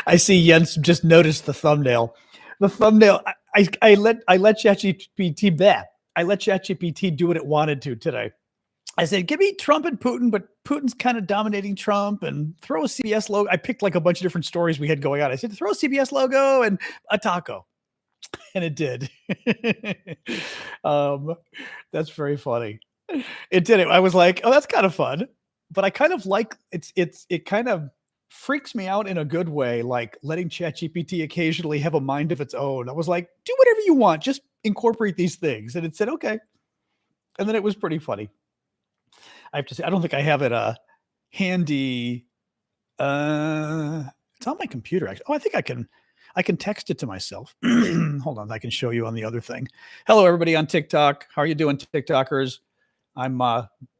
I see Jens just noticed the thumbnail. The thumbnail. I let ChatGPT that. I let ChatGPT do what it wanted to today. I said, give me Trump and Putin, but Putin's kind of dominating Trump, and throw a CBS logo. I picked like a bunch of different stories we had going on. I said, throw a CBS logo and a taco. And it did. That's very funny. It did it. I was like, oh, that's kind of fun. But I kind of like it kind of freaks me out in a good way, like letting ChatGPT occasionally have a mind of its own. I was like, do whatever you want, just incorporate these things. And it said, okay. And then it was pretty funny. I have to say, I don't think I have it handy. It's on my computer, actually. Oh, I think I can text it to myself. Hold on, I can show you on the other thing. Hello, everybody on TikTok. How are you doing, TikTokers? I'm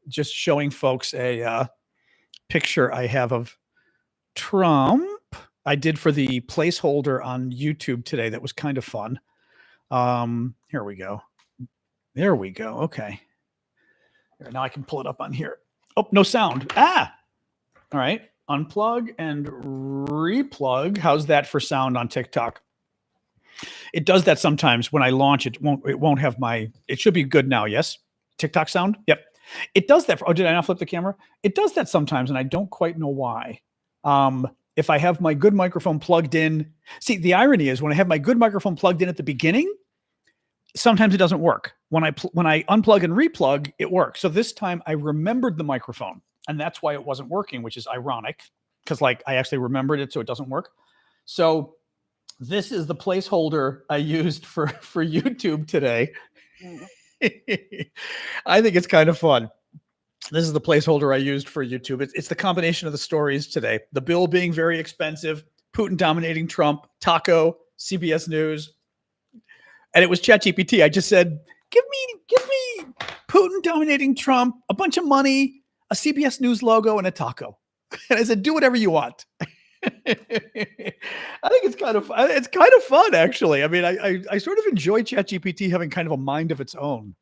just showing folks a picture I have of Trump. I did for the placeholder on YouTube today. That was kind of fun. Here we go. There we go. Okay. Here, now I can pull it up on here. Oh, no sound. All right. Unplug and replug. How's that for sound on TikTok? It does that sometimes when I launch. It won't have my. It should be good now. Yes. TikTok sound. Yep. It does that. Oh, did I not flip the camera? It does that sometimes, and I don't quite know why. If I have my good microphone plugged in, see, the irony is when I have my good microphone plugged in at the beginning, sometimes it doesn't work. When I unplug and replug, it works. So this time I remembered the microphone, and that's why it wasn't working, which is ironic because like I actually remembered it, so it doesn't work. So this is the placeholder I used for YouTube today. I think it's kind of fun. This is the placeholder I used for YouTube. It's the combination of the stories today. The bill being very expensive, Putin dominating Trump, taco, CBS News. And it was ChatGPT. I just said, give me Putin dominating Trump, a bunch of money, a CBS News logo, and a taco. And I said, do whatever you want. I think it's kind of fun, actually. I mean, I sort of enjoy ChatGPT having kind of a mind of its own.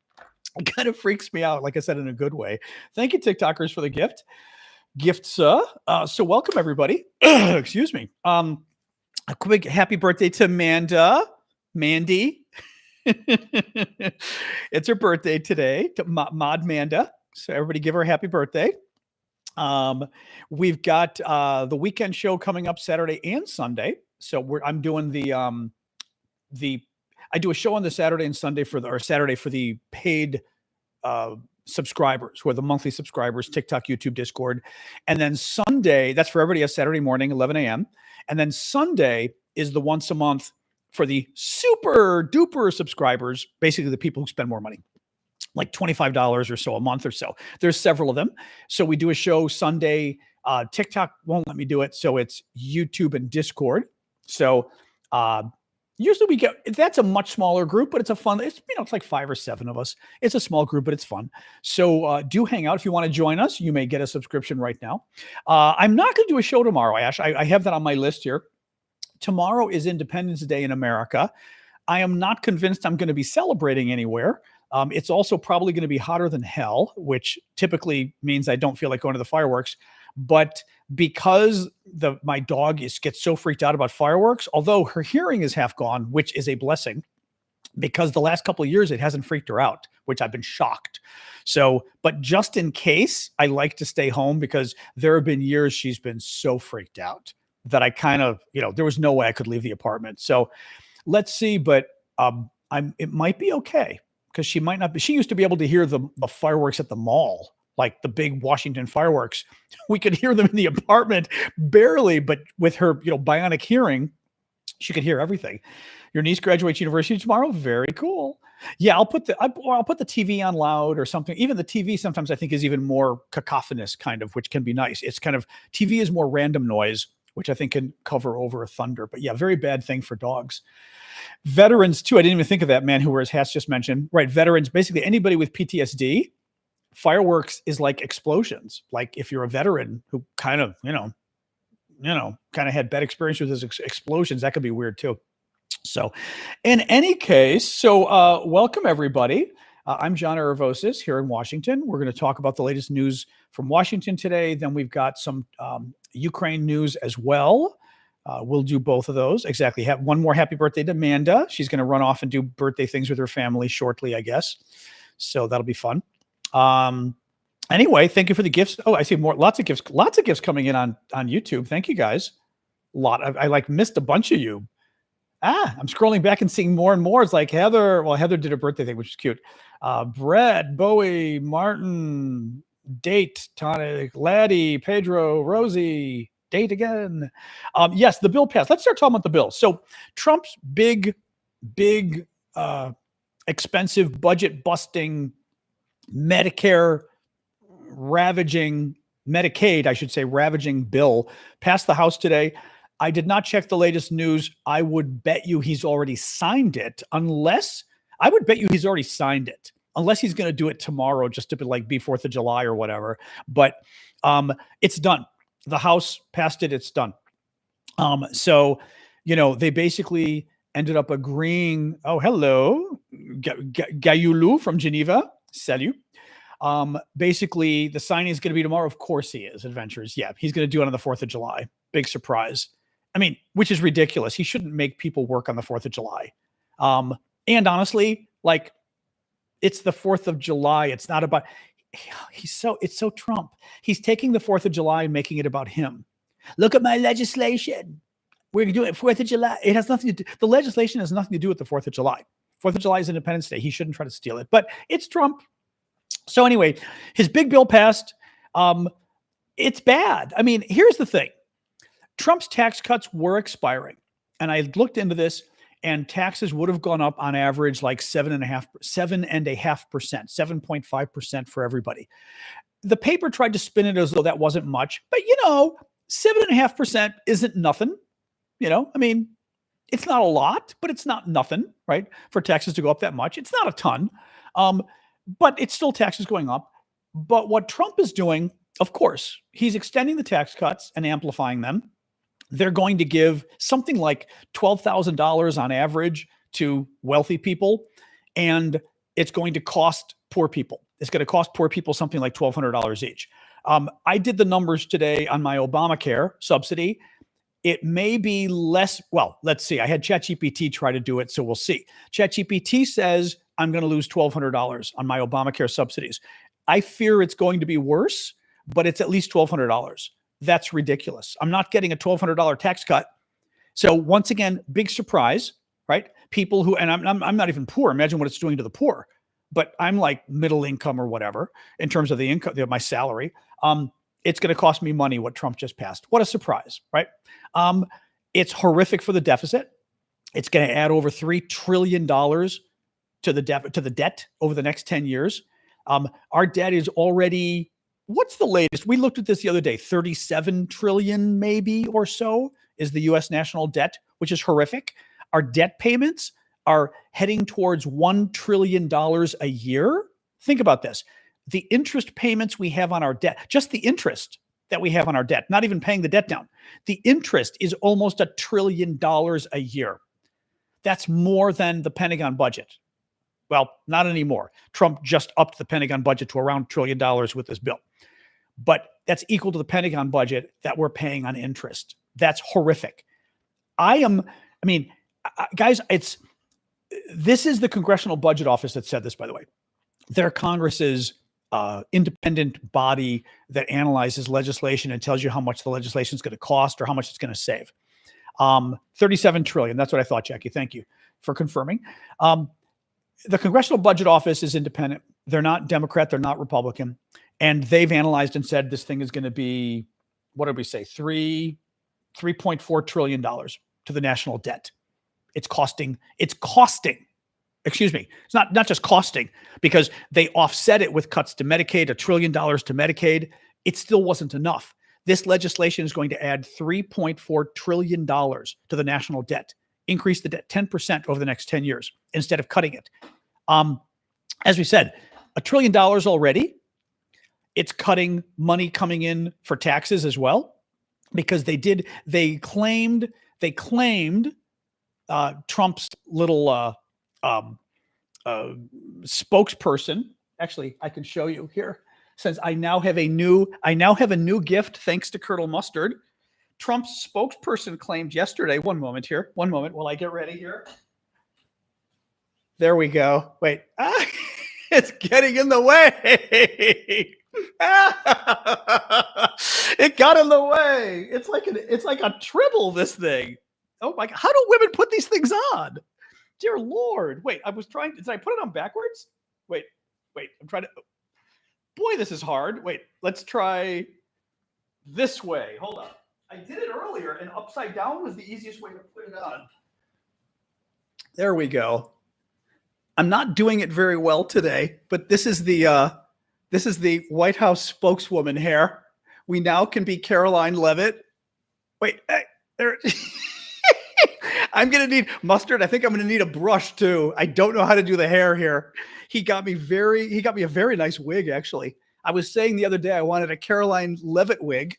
It kind of freaks me out, like I said, in a good way. Thank you, TikTokers, for the gift, sir. So welcome, everybody. Excuse me. A quick happy birthday to Mandy. It's her birthday today, to Mod Manda. So everybody give her a happy birthday. We've got the weekend show coming up Saturday and Sunday. So I'm doing I do a show on the Saturday and Sunday Saturday for the paid subscribers, who are the monthly subscribers, TikTok, YouTube, Discord. And then Sunday, that's for everybody, a Saturday morning, 11 a.m. And then Sunday is the once a month for the super duper subscribers, basically the people who spend more money, like $25 or so a month or so. There's several of them. So we do a show Sunday. TikTok won't let me do it. So it's YouTube and Discord. So usually that's a much smaller group, but it's a fun, it's like 5 or 7 of us. It's a small group, but it's fun. So do hang out. If you want to join us, you may get a subscription right now. I'm not going to do a show tomorrow, Ash. I have that on my list here. Tomorrow is Independence Day in America. I am not convinced I'm going to be celebrating anywhere. It's also probably going to be hotter than hell, which typically means I don't feel like going to the fireworks. But because my dog gets so freaked out about fireworks, although her hearing is half gone, which is a blessing, because the last couple of years it hasn't freaked her out, which I've been shocked. So, but just in case, I like to stay home because there have been years she's been so freaked out that I kind of, there was no way I could leave the apartment. So let's see, but it might be okay because she might not be. She used to be able to hear the fireworks at the mall, like the big Washington fireworks. We could hear them in the apartment barely, but with her, bionic hearing, she could hear everything. Your niece graduates university tomorrow. Very cool. Yeah, I'll put the TV on loud or something. Even the TV sometimes I think is even more cacophonous, kind of, which can be nice. It's kind of TV is more random noise, which I think can cover over a thunder. But yeah, very bad thing for dogs. Veterans too. I didn't even think of that man who wears hats just mentioned. Right, veterans. Basically, anybody with PTSD. Fireworks is like explosions. Like if you're a veteran who kind of, had bad experience with his explosions, that could be weird too. So in any case, welcome everybody. I'm John Aravosis here in Washington. We're going to talk about the latest news from Washington today. Then we've got some Ukraine news as well. We'll do both of those. Exactly. Have one more happy birthday to Amanda. She's going to run off and do birthday things with her family shortly, I guess. So that'll be fun. Anyway, thank you for the gifts. Oh, I see lots of gifts coming in on YouTube. Thank you guys. I missed a bunch of you. I'm scrolling back and seeing more and more. It's like Heather. Well, Heather did a birthday thing, which is cute. Brett, Bowie, Martin, Date, Tonic, Laddie, Pedro, Rosie, Date again. Yes, the bill passed. Let's start talking about the bill. So Trump's big, expensive, budget busting, Medicare ravaging, Medicaid, I should say, ravaging bill passed the House today. I did not check the latest news. I would bet you he's already signed it, unless he's going to do it tomorrow just to be 4th of July or whatever. But it's done. The House passed it. It's done. So, they basically ended up agreeing. Oh, hello, Gayulu from Geneva. Salut. Basically, the signing is going to be tomorrow. Of course he is. Adventures. Yeah, he's going to do it on the 4th of July. Big surprise. I mean, which is ridiculous. He shouldn't make people work on the 4th of July. And honestly, it's the 4th of July. It's not about, it's so Trump. He's taking the 4th of July and making it about him. Look at my legislation. We're doing it 4th of July. It has nothing to do, the legislation has nothing to do with the 4th of July. 4th of July is Independence Day. He shouldn't try to steal it, but it's Trump. So anyway, his big bill passed. It's bad. I mean, here's the thing. Trump's tax cuts were expiring. And I looked into this, and taxes would have gone up on average 7.5%, 7.5% for everybody. The paper tried to spin it as though that wasn't much, but 7.5% isn't nothing. I mean, it's not a lot, but it's not nothing, right? For taxes to go up that much. It's not a ton. But it's still taxes going up. But what Trump is doing, of course, he's extending the tax cuts and amplifying them. They're going to give something like $12,000 on average to wealthy people, and it's going to cost poor people. It's going to cost poor people something like $1,200 each. I did the numbers today on my Obamacare subsidy. It may be less. Well, let's see. I had ChatGPT try to do it, so we'll see. ChatGPT says I'm going to lose $1,200 on my Obamacare subsidies. I fear it's going to be worse, but it's at least $1,200. That's ridiculous. I'm not getting a $1,200 tax cut. So once again, big surprise, right? People who, and I'm not even poor. Imagine what it's doing to the poor, but I'm middle income or whatever in terms of the income, my salary. It's going to cost me money what Trump just passed. What a surprise, right? It's horrific for the deficit. It's going to add over $3 trillion to the debt over the next 10 years. Our debt is already, what's the latest? We looked at this the other day, 37 trillion maybe or so is the US national debt, which is horrific. Our debt payments are heading towards $1 trillion a year. Think about this. The interest payments we have on our debt, just the interest that we have on our debt, not even paying the debt down. The interest is almost $1 trillion a year. That's more than the Pentagon budget. Well, not anymore. Trump just upped the Pentagon budget to around $1 trillion with this bill. But that's equal to the Pentagon budget that we're paying on interest. That's horrific. Guys, this is the Congressional Budget Office that said this, by the way. They're Congress's independent body that analyzes legislation and tells you how much the legislation is going to cost or how much it's going to save. 37 trillion. That's what I thought, Jackie. Thank you for confirming. The Congressional Budget Office is independent. They're not Democrat. They're not Republican. And they've analyzed and said this thing is going to be, what did we say? $3.4 trillion to the national debt. It's costing. Excuse me. It's not just costing, because they offset it with cuts to Medicaid, $1 trillion to Medicaid. It still wasn't enough. This legislation is going to add $3.4 trillion to the national debt, increase the debt 10% over the next 10 years instead of cutting it. As we said, $1 trillion already. It's cutting money coming in for taxes as well, because they claimed Trump's little spokesperson. Actually, I can show you here since I now have a new gift thanks to Colonel Mustard. Trump's spokesperson claimed yesterday. One moment while I get ready here. There we go. Wait, it's getting in the way. It got in the way. It's like a tribble, this thing. Oh my God. How do women put these things on? Dear Lord. Wait, did I put it on backwards? Wait, I'm trying to, boy, this is hard. Wait, let's try this way. Hold on. I did it earlier and upside down was the easiest way to put it on. There we go. I'm not doing it very well today, but this is the White House spokeswoman hair. We now can be Caroline Leavitt. Wait, there. I'm going to need Mustard. I think I'm going to need a brush too. I don't know how to do the hair here. He got me a very nice wig, actually. I was saying the other day I wanted a Caroline Leavitt wig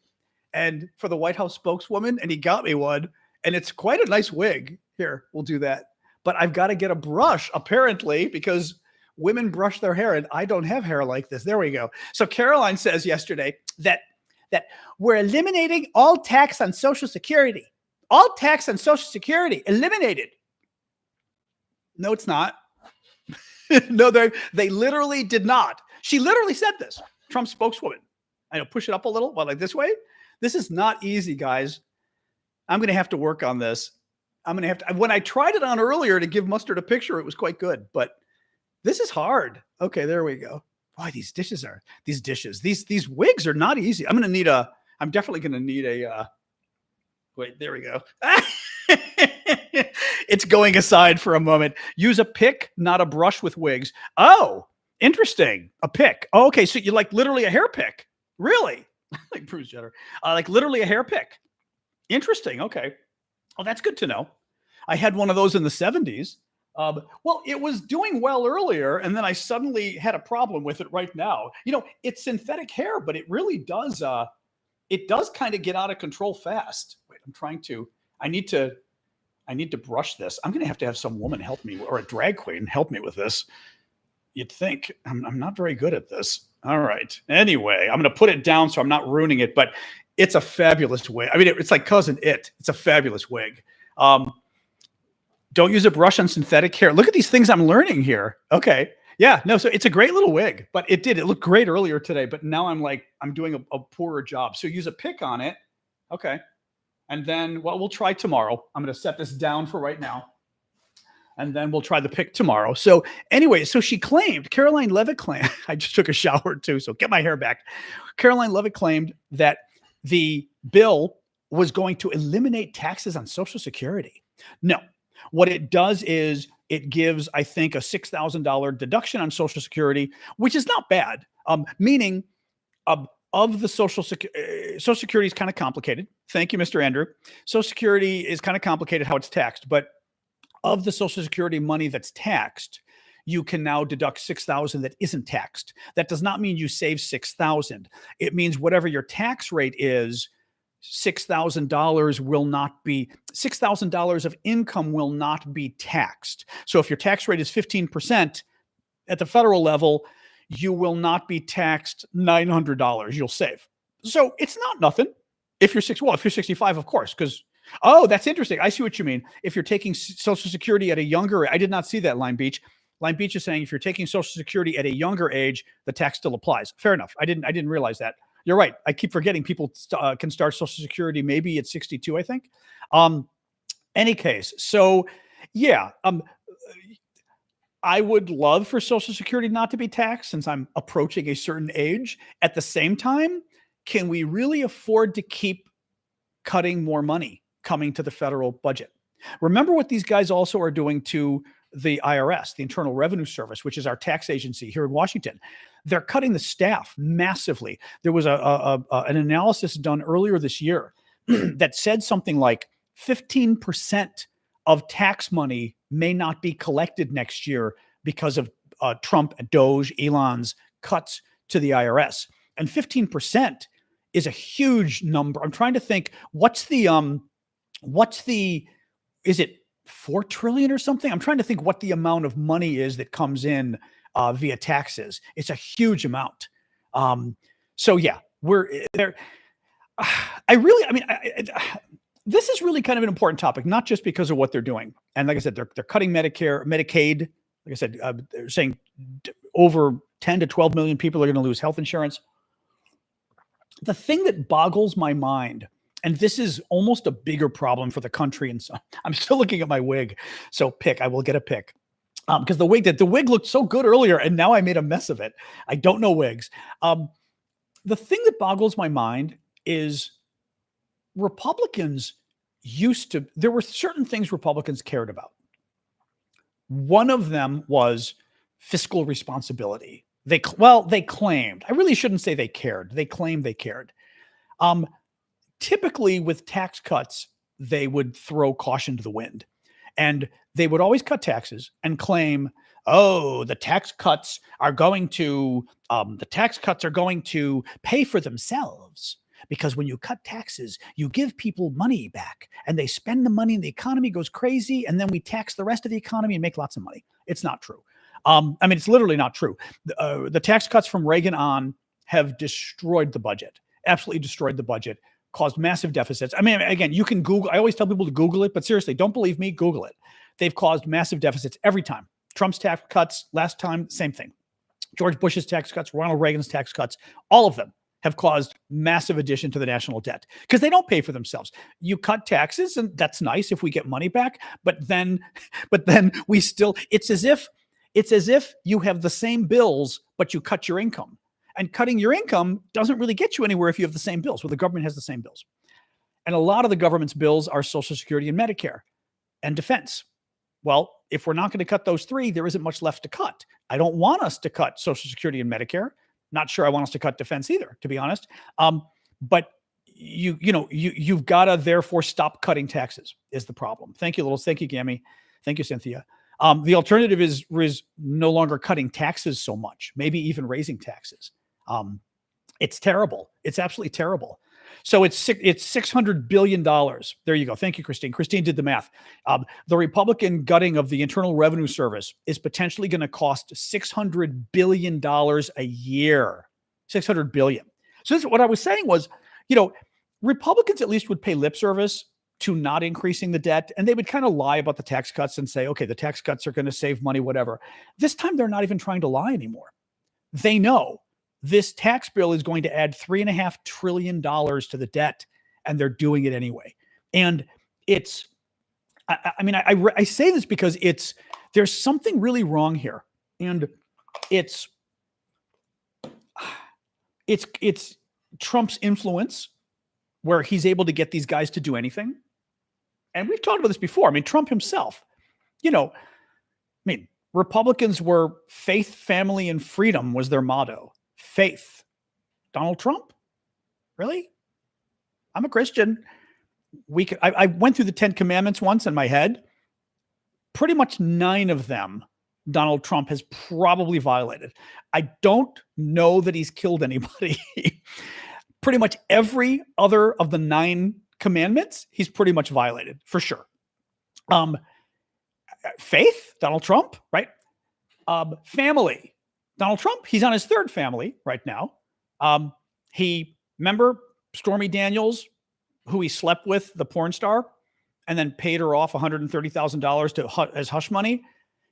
and for the White House spokeswoman, and he got me one, and it's quite a nice wig. Here, we'll do that. But I've got to get a brush, apparently, because women brush their hair, and I don't have hair like this. There we go. So Caroline says yesterday that we're eliminating all tax on Social Security. All tax on Social Security eliminated. No, it's not. No, they literally did not. She literally said this. Trump spokeswoman. I know, push it up a little, well, like this way. This is not easy, guys. I'm going to have to work on this. When I tried it on earlier to give Mustard a picture, it was quite good, but this is hard. Okay, there we go. Boy, these wigs are not easy. I'm definitely going to need a, wait, there we go. It's going aside for a moment. Use a pick, not a brush with wigs. Oh, interesting. A pick. Oh, okay. So you like literally a hair pick. Really? Like Bruce Jenner. Like literally a hair pick. Interesting. Okay. Oh, that's good to know. I had one of those in the 70s. Well, it was doing well earlier, and then I suddenly had a problem with it right now. You know, it's synthetic hair, but it really does. It does kind of get out of control fast. Wait, I need to brush this. I'm going to have some woman help me, or a drag queen help me with this. You'd think I'm not very good at this. All right. Anyway, I'm going to put it down so I'm not ruining it, but it's a fabulous wig. I mean, it's like Cousin It. It's a fabulous wig. Don't use a brush on synthetic hair. Look at these things I'm learning here. Okay. Yeah, no, so it's a great little wig, but it looked great earlier today, but now I'm doing a poorer job. So use a pick on it. Okay. And then, well, we'll try tomorrow. I'm going to set this down for right now. And then we'll try the pick tomorrow. So anyway, so Caroline Leavitt claimed, I just took a shower too, so get my hair back. Caroline Leavitt claimed that the bill was going to eliminate taxes on Social Security. No, what it does is it gives, I think, a $6,000 deduction on Social Security, which is not bad. Meaning of the Social Security is kind of complicated. Thank you, Mr. Andrew. Social Security is kind of complicated how it's taxed, but of the Social Security money that's taxed, you can now deduct $6,000 that isn't taxed. That does not mean you save $6,000. It means whatever your tax rate is, $6,000 of income will not be taxed. So if your tax rate is 15% at the federal level, you will not be taxed $900. You'll save. So it's not nothing. If you're 65, of course, because, oh, that's interesting. I see what you mean. If you're taking Social Security at a younger, I did not see that, Lime Beach. Lime Beach is saying if you're taking Social Security at a younger age, the tax still applies. Fair enough. I didn't realize that. You're right. I keep forgetting people can start Social Security maybe at 62, I think. Any case, so yeah, I would love for Social Security not to be taxed since I'm approaching a certain age. At the same time, can we really afford to keep cutting more money coming to the federal budget? Remember what these guys also are doing to the IRS, the Internal Revenue Service, which is our tax agency here in Washington. They're cutting the staff massively. There was an analysis done earlier this year that said something like 15% of tax money may not be collected next year because of Trump and Doge, Elon's cuts to the IRS. And 15% is a huge number. I'm trying to think, is it 4 trillion or something. I'm trying to think what the amount of money is that comes in via taxes. It's a huge amount. So yeah, we're there. This is really kind of an important topic, not just because of what they're doing. And like I said, they're cutting Medicare, Medicaid. Like I said, they're saying over 10 to 12 million people are going to lose health insurance. The thing that boggles my mind, and this is almost a bigger problem for the country, and so I'm still looking at my wig. So I will get a pick. Because the wig looked so good earlier, and now I made a mess of it. I don't know wigs. The thing that boggles my mind is Republicans there were certain things Republicans cared about. One of them was fiscal responsibility. They claimed. I really shouldn't say they cared. They claimed they cared. Typically with tax cuts, they would throw caution to the wind. And they would always cut taxes and claim, oh, the tax cuts are going to pay for themselves. Because when you cut taxes, you give people money back and they spend the money and the economy goes crazy. And then we tax the rest of the economy and make lots of money. It's not true. It's literally not true. The tax cuts from Reagan on have destroyed the budget, absolutely destroyed the budget, caused massive deficits. Again, you can Google. I always tell people to Google it, but seriously, don't believe me, Google it. They've caused massive deficits every time. Trump's tax cuts, last time, same thing. George Bush's tax cuts, Ronald Reagan's tax cuts, all of them have caused massive addition to the national debt because they don't pay for themselves. You cut taxes, and that's nice if we get money back, but then we still, it's as if you have the same bills, but you cut your income. And cutting your income doesn't really get you anywhere if you have the same bills. Well, the government has the same bills. And a lot of the government's bills are Social Security and Medicare and defense. Well, if we're not going to cut those three, there isn't much left to cut. I don't want us to cut Social Security and Medicare. Not sure I want us to cut defense either, to be honest. But you've got to therefore stop cutting taxes is the problem. Thank you, Littles. Thank you, Gammy. Thank you, Cynthia. The alternative is no longer cutting taxes so much, maybe even raising taxes. It's terrible. It's absolutely terrible. So it's $600 billion. There you go. Thank you, Christine. Christine did the math. The Republican gutting of the Internal Revenue Service is potentially going to cost $600 billion a year. $600 billion. So this is what I was saying was, Republicans at least would pay lip service to not increasing the debt, and they would kind of lie about the tax cuts and say, okay, the tax cuts are going to save money, whatever. This time, they're not even trying to lie anymore. They know this tax bill is going to add $3.5 trillion to the debt, and they're doing it anyway. And I say this because there's something really wrong here. And it's Trump's influence where he's able to get these guys to do anything. And we've talked about this before. Trump himself, Republicans were faith, family, and freedom was their motto. Faith. Donald Trump? Really? I'm a Christian. I went through the 10 Commandments once in my head. Pretty much 9 of them Donald Trump has probably violated. I don't know that he's killed anybody. Pretty much every other of the 9 commandments, he's pretty much violated, for sure. Faith, Donald Trump, right? Family, Donald Trump, he's on his 3rd family right now. Remember Stormy Daniels, who he slept with, the porn star, and then paid her off $130,000 as hush money?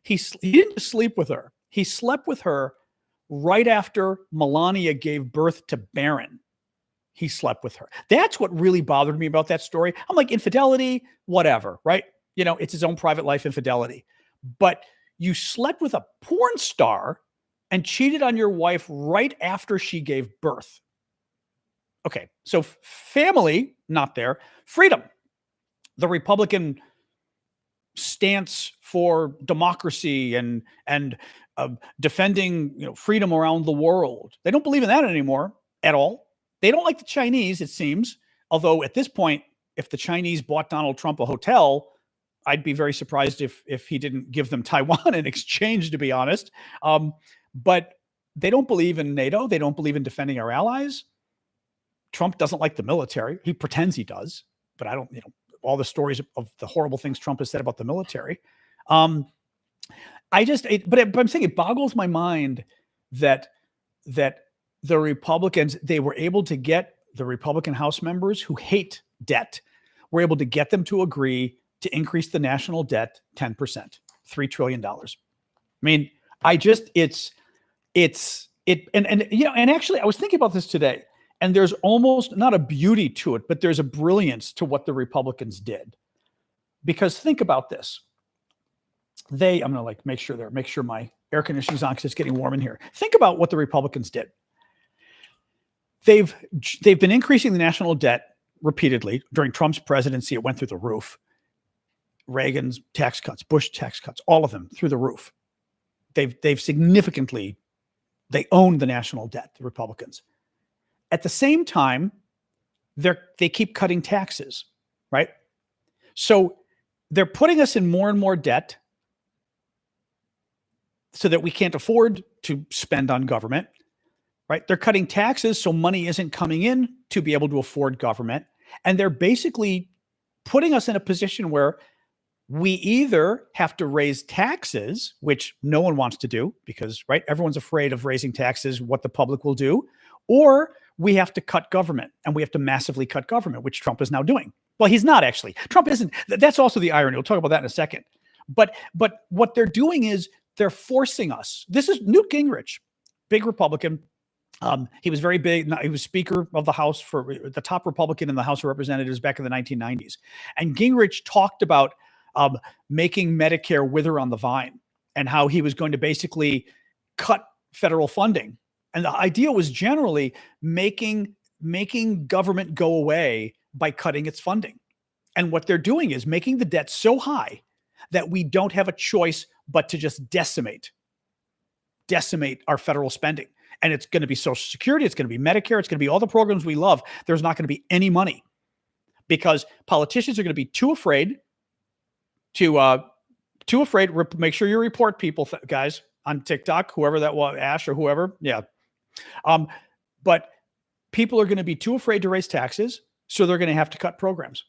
He didn't just sleep with her. He slept with her right after Melania gave birth to Barron. He slept with her. That's what really bothered me about that story. I'm like, infidelity, whatever, right? It's his own private life infidelity. But you slept with a porn star and cheated on your wife right after she gave birth. Okay, so family, not there. Freedom. The Republican stance for democracy and defending freedom around the world. They don't believe in that anymore at all. They don't like the Chinese, it seems. Although at this point, if the Chinese bought Donald Trump a hotel, I'd be very surprised if he didn't give them Taiwan in exchange, to be honest. But they don't believe in NATO. They don't believe in defending our allies. Trump doesn't like the military. He pretends he does, but I don't, all the stories of the horrible things Trump has said about the military. But I'm saying it boggles my mind that the Republicans, they were able to get the Republican House members who hate debt, were able to get them to agree to increase the national debt 10%, $3 trillion. I mean, and actually I was thinking about this today, and there's almost not a beauty to it, but there's a brilliance to what the Republicans did. Because think about this. I'm going to like make sure my air conditioning's on because it's getting warm in here. Think about what the Republicans did. They've been increasing the national debt repeatedly. During Trump's presidency, it went through the roof. Reagan's tax cuts, Bush tax cuts, all of them through the roof. They've significantly, they own the national debt, the Republicans. At the same time, they keep cutting taxes, right? So they're putting us in more and more debt so that we can't afford to spend on government, right? They're cutting taxes so money isn't coming in to be able to afford government. And they're basically putting us in a position where we either have to raise taxes, which no one wants to do because, right, everyone's afraid of raising taxes, what the public will do, or we have to cut government, and we have to massively cut government, which Trump is now doing. Well, he's not actually. Trump isn't. That's also the irony. We'll talk about that in a second. But what they're doing is they're forcing us. This is Newt Gingrich, big Republican. He was very big. He was Speaker of the House, for the top Republican in the House of Representatives back in the 1990s. And Gingrich talked about making Medicare wither on the vine and how he was going to basically cut federal funding. And the idea was generally making government go away by cutting its funding. And what they're doing is making the debt so high that we don't have a choice but to just decimate our federal spending. And it's going to be Social Security, it's going to be Medicare, it's going to be all the programs we love. There's not going to be any money because politicians are going to be too afraid to make sure you report people, guys, on TikTok, whoever that was, Ash or whoever. Yeah. But people are going to be too afraid to raise taxes, so they're going to have to cut programs.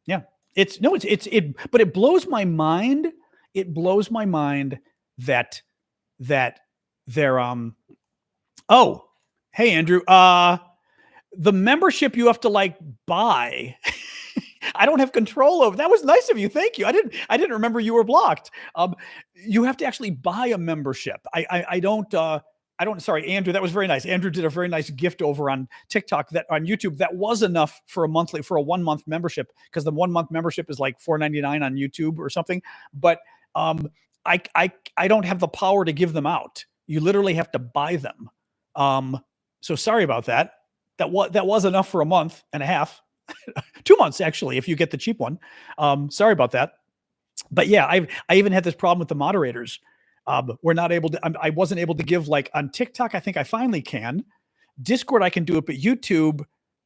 Yeah. But it blows my mind. It blows my mind that they're, oh, hey, Andrew, the membership you have to like buy. I don't have control over. That was nice of you. Thank you. I didn't remember you were blocked. You have to actually buy a membership. I don't, sorry, Andrew, that was very nice. Andrew did a very nice gift over on TikTok, that on YouTube, that was enough for a 1 month membership, because the 1 month membership is like $4.99 on YouTube or something. But I don't have the power to give them out. You literally have to buy them. So sorry about that. That was enough for a month and a half, 2 months actually, if you get the cheap one. Sorry about that. But yeah, I even had this problem with the moderators. We're not able to, I wasn't able to give, like on TikTok, I think I finally can. Discord, I can do it, but YouTube,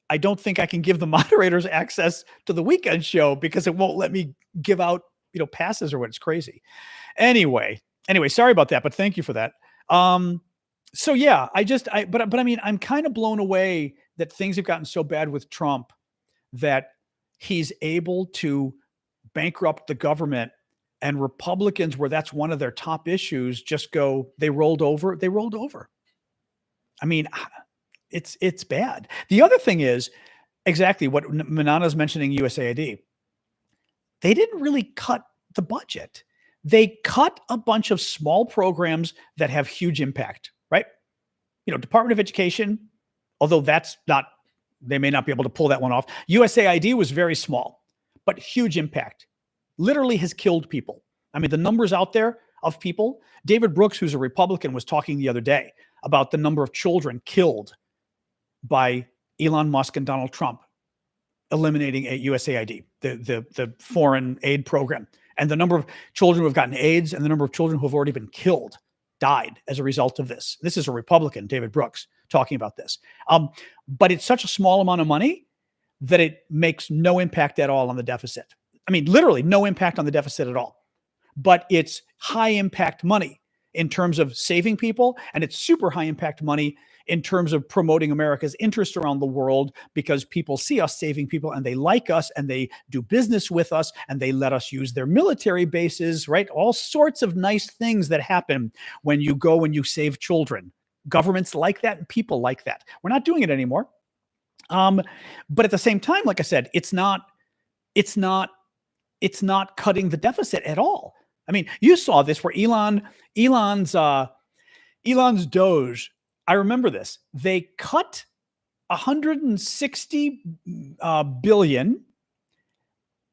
I don't think I can give the moderators access to the weekend show because it won't let me give out, passes or what. It's crazy. Anyway, sorry about that, but thank you for that. So yeah, but I mean, I'm kind of blown away that things have gotten so bad with Trump that he's able to bankrupt the government, and Republicans, where that's one of their top issues, just they rolled over. I mean, it's bad. The other thing is exactly what Manana's mentioning, USAID. They didn't really cut the budget. They cut a bunch of small programs that have huge impact, right? Department of Education, although they may not be able to pull that one off. USAID was very small, but huge impact. Literally has killed people. I mean, the numbers out there of people. David Brooks, who's a Republican, was talking the other day about the number of children killed by Elon Musk and Donald Trump eliminating USAID, the foreign aid program, and the number of children who have gotten AIDS and the number of children who have already been killed, died as a result of this. This is a Republican, David Brooks, talking about this. But it's such a small amount of money that it makes no impact at all on the deficit. I mean, literally no impact on the deficit at all. But it's high impact money in terms of saving people, and it's super high impact money in terms of promoting America's interest around the world, because people see us saving people and they like us and they do business with us and they let us use their military bases, right? All sorts of nice things that happen when you go and you save children. Governments like that and people like that. We're not doing it anymore. But at the same time, like I said, it's not cutting the deficit at all. I mean, you saw this where Elon's Doge. I remember this. They cut 160 billion.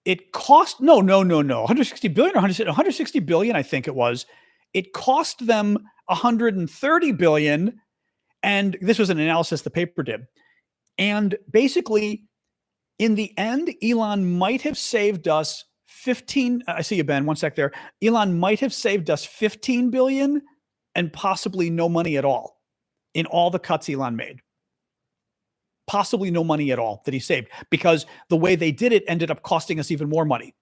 It cost no 160 billion or 160 billion, I think it was. It cost them 130 billion, and this was an analysis the paper did. And basically, in the end, Elon might have saved us 15. I see you, Ben. One sec there. Elon might have saved us 15 billion and possibly no money at all in all the cuts Elon made. Possibly no money at all that he saved, because the way they did it ended up costing us even more money.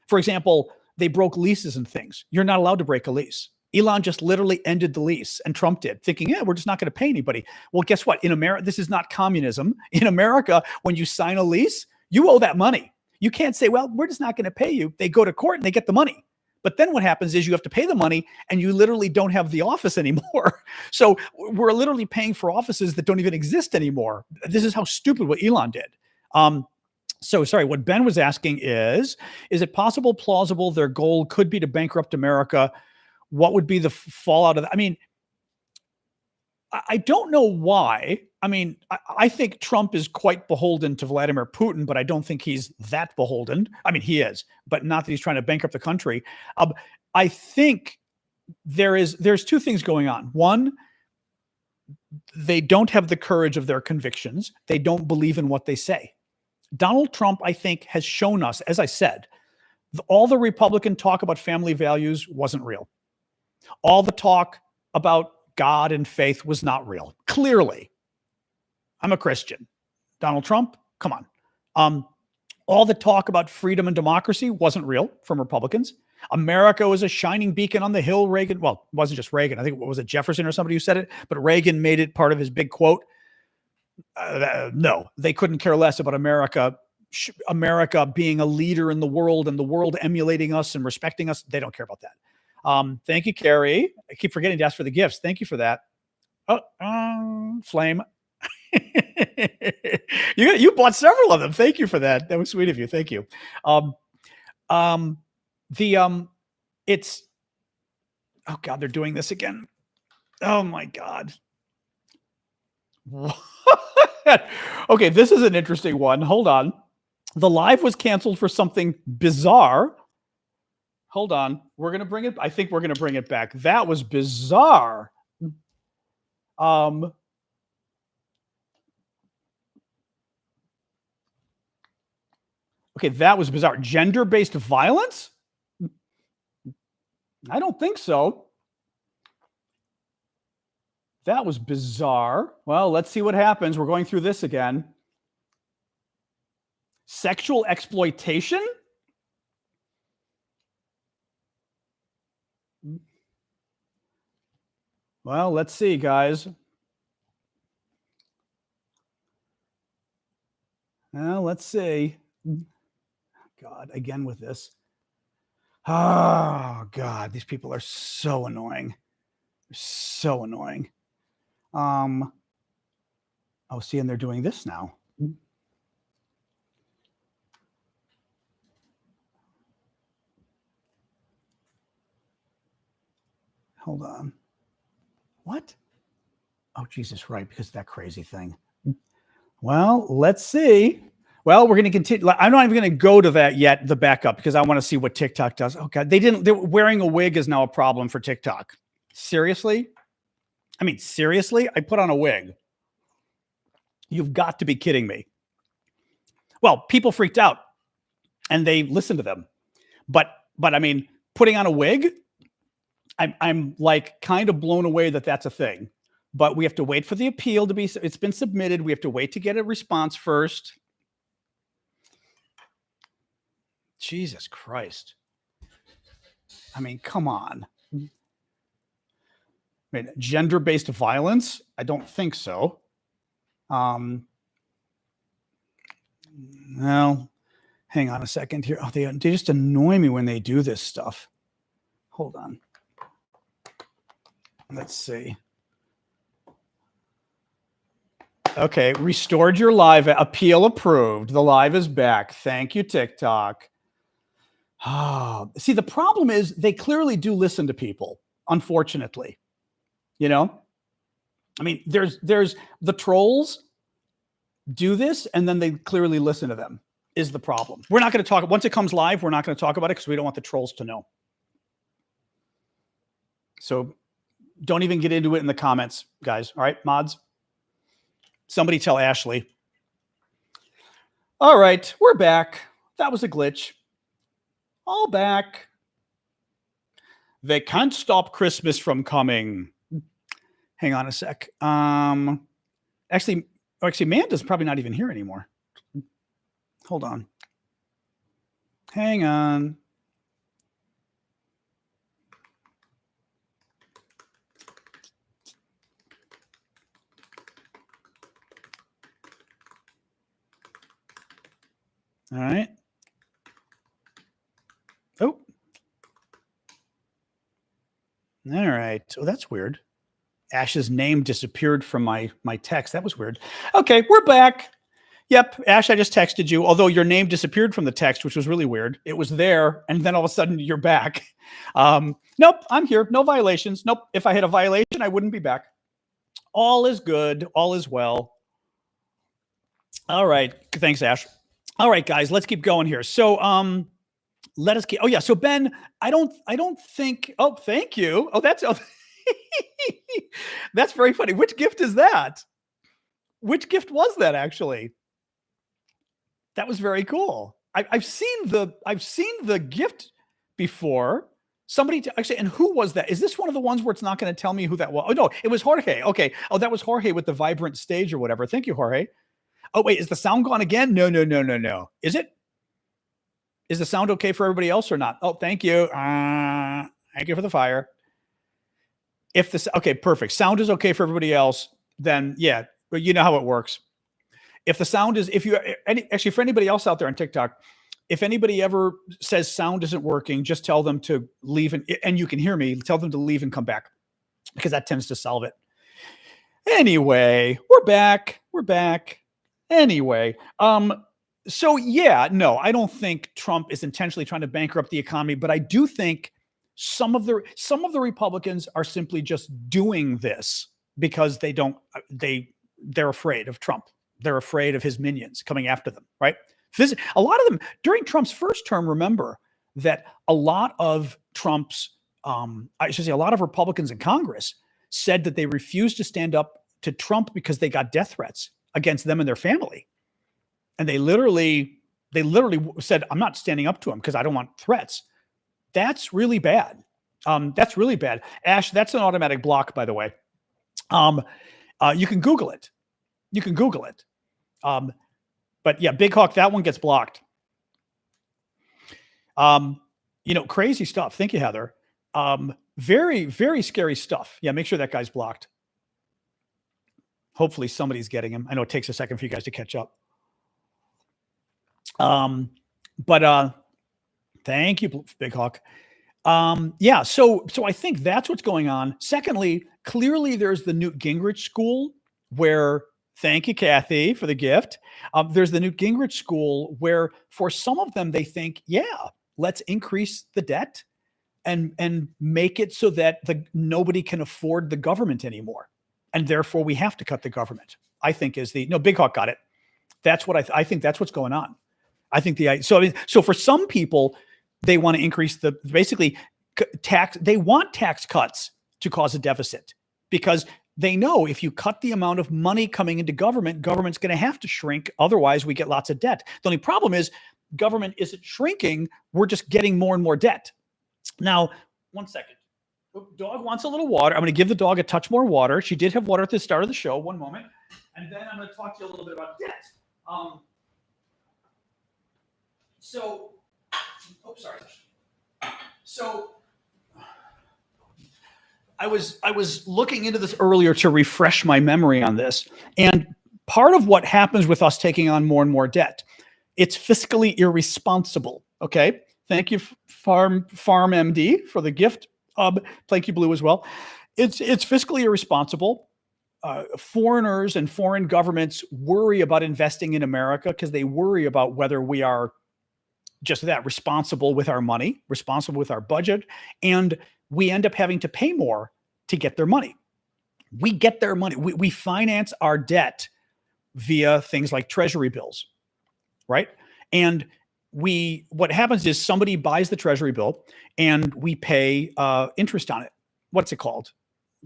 For example, they broke leases and things. You're not allowed to break a lease. Elon just literally ended the lease, and Trump did, thinking, yeah, we're just not going to pay anybody. Well, guess what? In America, this is not communism. In America, when you sign a lease, you owe that money. You can't say, well, we're just not going to pay you. They go to court and they get the money. But then what happens is you have to pay the money and you literally don't have the office anymore. So we're literally paying for offices that don't even exist anymore. This is how stupid what Elon did. So sorry, what Ben was asking is it possible, plausible, their goal could be to bankrupt America? What would be the fallout of that? I mean, I don't know why. I mean, I think Trump is quite beholden to Vladimir Putin, but I don't think he's that beholden. I mean, he is, but not that he's trying to bankrupt the country. I think there's two things going on. One, they don't have the courage of their convictions. They don't believe in what they say. Donald Trump, I think, has shown us, as I said, all the Republican talk about family values wasn't real. All the talk about God and faith was not real. Clearly. I'm a Christian. Donald Trump, come on. All the talk about freedom and democracy wasn't real from Republicans. America was a shining beacon on the hill. Reagan, well, it wasn't just Reagan. I think, what was it, Jefferson or somebody who said it? But Reagan made it part of his big quote. No, they couldn't care less about America being a leader in the world and the world emulating us and respecting us. They don't care about that. Thank you, Carrie. I keep forgetting to ask for the gifts. Thank you for that. Oh, Flame. You bought several of them. Thank you for that. That was sweet of you. Thank you. It's, oh God, they're doing this again. Oh my God. Okay, this is an interesting one. Hold on. The live was canceled for something bizarre. Hold on. We're going to bring it. I think we're going to bring it back. That was bizarre. Okay, that was bizarre. Gender-based violence? I don't think so. That was bizarre. Well, let's see what happens. We're going through this again. Sexual exploitation? Well, let's see, guys. Well, let's see. God, again with this. Oh, God, these people are so annoying. They're so annoying. Oh, see, and they're doing this now. Hold on. What? Oh, Jesus, right, because of that crazy thing. Well, let's see. Well, we're going to continue. I'm not even going to go to that yet, the backup, because I want to see what TikTok does. Oh, God, wearing a wig is now a problem for TikTok. Seriously? I mean, seriously? I put on a wig. You've got to be kidding me. Well, people freaked out and they listened to them. But I mean, putting on a wig, I'm like kind of blown away that that's a thing. But we have to wait for the appeal to be, it's been submitted. We have to wait to get a response first. Jesus Christ. I mean, come on. mean, gender-based violence? I don't think so. Well, hang on a second here. Oh, they just annoy me when they do this stuff. Hold on. Let's see. Okay, restored your live. Appeal approved. The live is back. Thank you, TikTok. See, the problem is they clearly do listen to people, unfortunately. You know? I mean, there's the trolls do this, and then they clearly listen to them, is the problem. We're not going to talk. Once it comes live, we're not going to talk about it because we don't want the trolls to know. So don't even get into it in the comments, guys. All right, mods? Somebody tell Ashley. All right, we're back. That was a glitch. All back. They can't stop Christmas from coming. Hang on a sec. Actually, Amanda's probably not even here anymore. Hold on. Hang on. All right. Oh. All right. Oh, that's weird. Ash's name disappeared from my text. That was weird. Okay, we're back. Yep, Ash, I just texted you, although your name disappeared from the text, which was really weird. It was there, and then all of a sudden you're back. Nope, I'm here. No violations. Nope. If I had a violation, I wouldn't be back. All is good. All is well. All right. Thanks, Ash. All right, guys, let's keep going here. So, let us keep. Oh yeah. So Ben, I don't think. Oh, thank you. Oh, that's that's very funny. Which gift is that? Which gift was that actually? That was very cool. I've seen the gift before. Somebody actually, and who was that? Is this one of the ones where it's not going to tell me who that was? Oh no, it was Jorge. Okay. Oh, that was Jorge with the vibrant stage or whatever. Thank you, Jorge. Oh wait, is the sound gone again? No. Is it? Is the sound okay for everybody else or not? Oh, thank you. Thank you for the fire. If this, okay, perfect. Sound is okay for everybody else, then yeah, but you know how it works. If the sound is, if you, actually for anybody else out there on TikTok, if anybody ever says sound isn't working, just tell them to leave and you can hear me, tell them to leave and come back because that tends to solve it. Anyway, we're back. Anyway, so yeah, no, I don't think Trump is intentionally trying to bankrupt the economy, but I do think some of the Republicans are simply just doing this because they're afraid of Trump. They're afraid of his minions coming after them, right? A lot of them during Trump's first term, remember that a lot of a lot of Republicans in Congress said that they refused to stand up to Trump because they got death threats against them and their family. And they literally said, I'm not standing up to him because I don't want threats. That's really bad. That's really bad. Ash, that's an automatic block, by the way. You can Google it. But yeah, Big Hawk, that one gets blocked. Crazy stuff. Thank you, Heather. Very, very scary stuff. Yeah, make sure that guy's blocked. Hopefully somebody's getting him. I know it takes a second for you guys to catch up. Thank you, Big Hawk. Yeah, so I think that's what's going on. Secondly, clearly there's the Newt Gingrich school where, thank you, Kathy, for the gift. There's the Newt Gingrich school where for some of them, they think, yeah, let's increase the debt and make it so that nobody can afford the government anymore. And therefore we have to cut the government, I think Big Hawk got it. That's what I think that's what's going on. I think so for some people, they want to increase they want tax cuts to cause a deficit because they know if you cut the amount of money coming into government's going to have to shrink. Otherwise we get lots of debt. The only problem is government isn't shrinking. We're just getting more and more debt. Now, 1 second. Dog wants a little water. I'm going to give the dog a touch more water. She did have water at the start of the show. 1 moment. And then I'm going to talk to you a little bit about debt. Sorry. So I was looking into this earlier to refresh my memory on this, and part of what happens with us taking on more and more debt, it's fiscally irresponsible. Okay, thank you, Farm MD, for the gift. Thank you, Blue, as well. It's fiscally irresponsible. Foreigners and foreign governments worry about investing in America because they worry about whether we are just that, responsible with our money, responsible with our budget, and we end up having to pay more to get their money. We get their money. We finance our debt via things like treasury bills, right? And what happens is somebody buys the treasury bill and we pay interest on it. What's it called?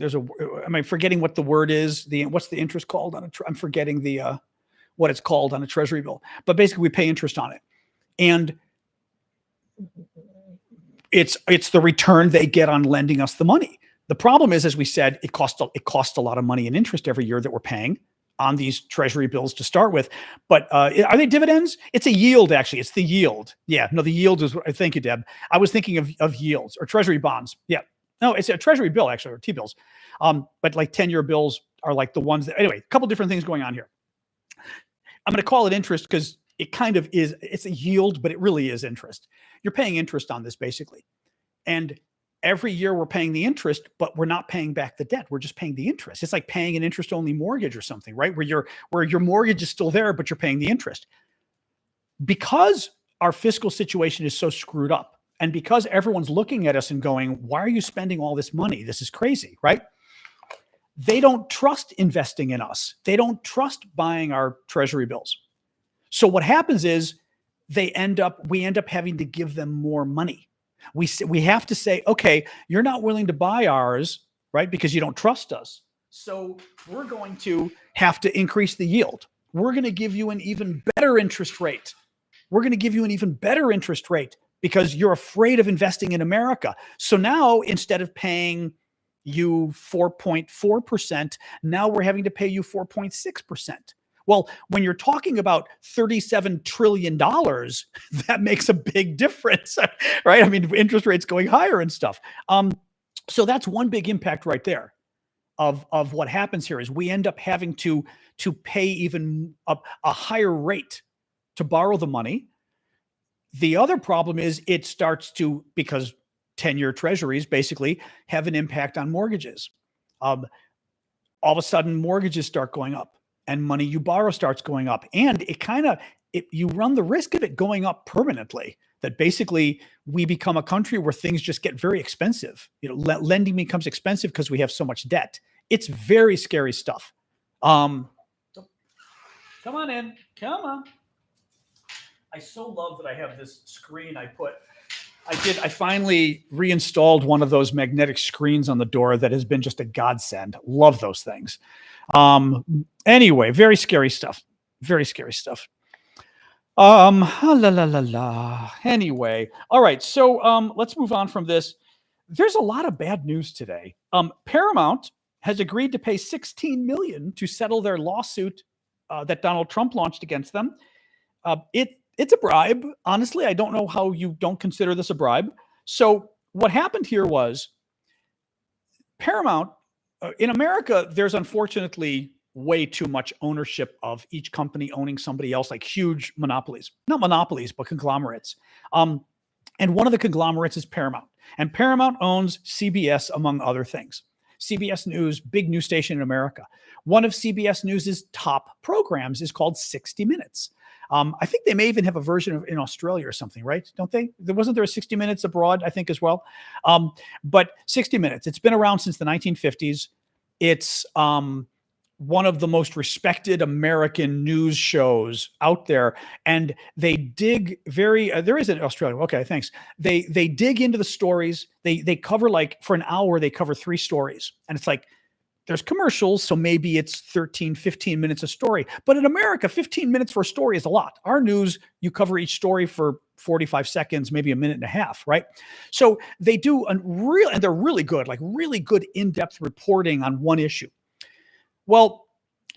I'm forgetting what the word is. What's the interest called on I'm forgetting what it's called on a treasury bill. But basically, we pay interest on it, and it's the return they get on lending us the money. The problem is, as we said, it costs a lot of money in interest every year that we're paying on these treasury bills to start with. But are they dividends? It's a yield, actually. It's the yield. Yeah, no, the yield is. Thank you, Deb. I was thinking of yields or treasury bonds. Yeah, no, it's a treasury bill, actually, or T-bills. But like 10-year bills are like the ones that. Anyway, a couple different things going on here. I'm going to call it interest because it kind of is. It's a yield, but it really is interest. You're paying interest on this basically, and every year we're paying the interest, but we're not paying back the debt. We're just paying the interest. It's like paying an interest-only mortgage or something, right? Where your mortgage is still there, but you're paying the interest. Because our fiscal situation is so screwed up, and because everyone's looking at us and going, "Why are you spending all this money? This is crazy," right? They don't trust investing in us. They don't trust buying our treasury bills. So what happens is we end up having to give them more money. We have to say, okay, you're not willing to buy ours, right? Because you don't trust us. So we're going to have to increase the yield. We're going to give you an even better interest rate. We're going to give you an even better interest rate because you're afraid of investing in America. So now instead of paying you 4.4%, now we're having to pay you 4.6%. Well, when you're talking about $37 trillion, that makes a big difference, right? I mean, interest rates going higher and stuff. So that's one big impact right there of what happens here is we end up having to pay even a higher rate to borrow the money. The other problem is it starts to, because 10-year treasuries basically have an impact on mortgages. All of a sudden, mortgages start going up. And money you borrow starts going up. And you run the risk of it going up permanently, that basically we become a country where things just get very expensive. Lending becomes expensive because we have so much debt. It's very scary stuff. Come on in. Come on. I so love that I have this screen I finally reinstalled one of those magnetic screens on the door that has been just a godsend. Love those things. Anyway, very scary stuff. Very scary stuff. Anyway, all right. So let's move on from this. There's a lot of bad news today. Paramount has agreed to pay $16 million to settle their lawsuit that Donald Trump launched against them. It's a bribe. Honestly, I don't know how you don't consider this a bribe. So what happened here was Paramount, in America, there's unfortunately way too much ownership of each company owning somebody else, like huge monopolies. Not monopolies, but conglomerates. And one of the conglomerates is Paramount. And Paramount owns CBS, among other things. CBS News, big news station in America. One of CBS News's top programs is called 60 Minutes. I think they may even have a version in Australia or something, right? Don't they? Wasn't there a 60 Minutes abroad, I think, as well? But 60 Minutes, it's been around since the 1950s. It's one of the most respected American news shows out there. And they dig there is an Australia. Okay, thanks. They dig into the stories. They cover, like, for an hour, they cover 3 stories. And it's like, there's commercials, so maybe it's 13, 15 minutes a story. But in America, 15 minutes for a story is a lot. Our news, you cover each story for 45 seconds, maybe a minute and a half, right? So they do and they're really good, like really good in-depth reporting on one issue. Well,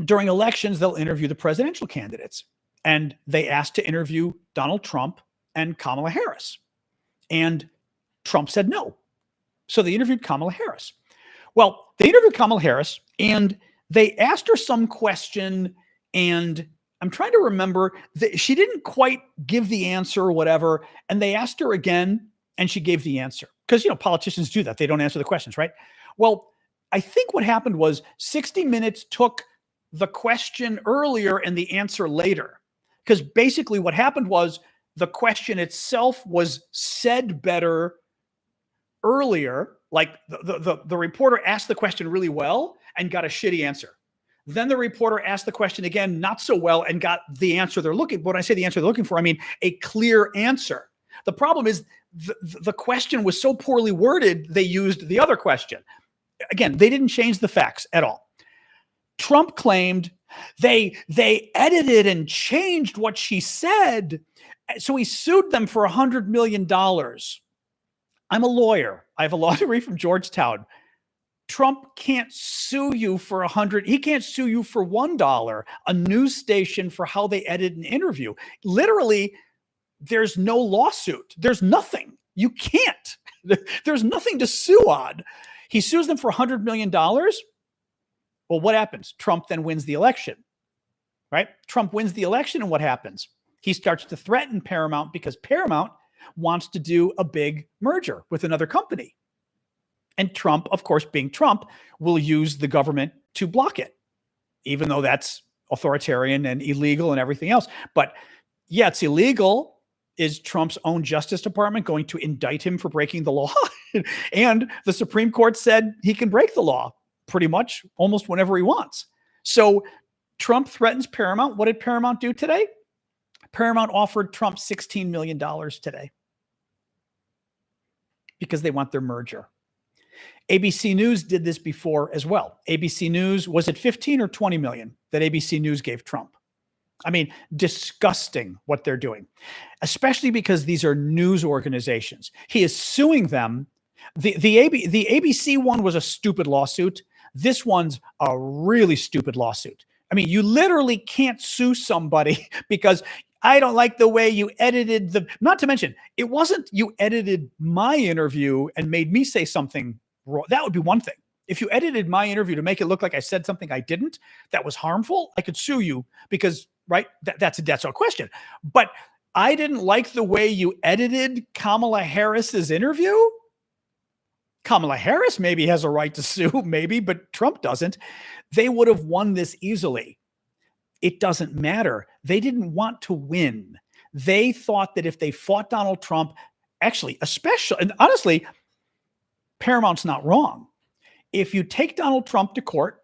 during elections, they'll interview the presidential candidates. And they asked to interview Donald Trump and Kamala Harris. And Trump said no. So they interviewed Kamala Harris. Well, they interviewed Kamala Harris and they asked her some question, and I'm trying to remember that she didn't quite give the answer or whatever. And they asked her again and she gave the answer because, politicians do that. They don't answer the questions, right? Well, I think what happened was 60 Minutes took the question earlier and the answer later. Because basically what happened was the question itself was said better earlier. Like the reporter asked the question really well and got a shitty answer. Then the reporter asked the question again, not so well, and got the answer they're looking for. When I say the answer they're looking for, I mean a clear answer. The problem is the question was so poorly worded, they used the other question. Again, they didn't change the facts at all. Trump claimed they edited and changed what she said, so he sued them for $100 million. I'm a lawyer. I have a law degree from Georgetown. Trump can't sue you for he can't sue you for $1, a news station for how they edit an interview. Literally, there's no lawsuit. There's nothing. You can't. There's nothing to sue on. He sues them for $100 million. Well, what happens? Trump then wins the election, right? Trump wins the election, and what happens? He starts to threaten Paramount because Paramount wants to do a big merger with another company. And Trump, of course, being Trump, will use the government to block it, even though that's authoritarian and illegal and everything else. But yeah, it's illegal. Is Trump's own Justice Department going to indict him for breaking the law? And the Supreme Court said he can break the law pretty much almost whenever he wants. So Trump threatens Paramount. What did Paramount do today? Paramount offered Trump $16 million today because they want their merger. ABC News did this before as well. ABC News, was it 15 or 20 million that ABC News gave Trump? I mean, disgusting what they're doing, especially because these are news organizations. He is suing them. The ABC one was a stupid lawsuit. This one's a really stupid lawsuit. I mean, you literally can't sue somebody because I don't like the way you edited not to mention, it wasn't you edited my interview and made me say something wrong. That would be one thing. If you edited my interview to make it look like I said something I didn't, that was harmful, I could sue you because, right, that's a question. But I didn't like the way you edited Kamala Harris's interview. Kamala Harris maybe has a right to sue, maybe, but Trump doesn't. They would have won this easily. It doesn't matter. They didn't want to win. They thought that if they fought Donald Trump, actually, especially, and honestly, Paramount's not wrong. If you take Donald Trump to court,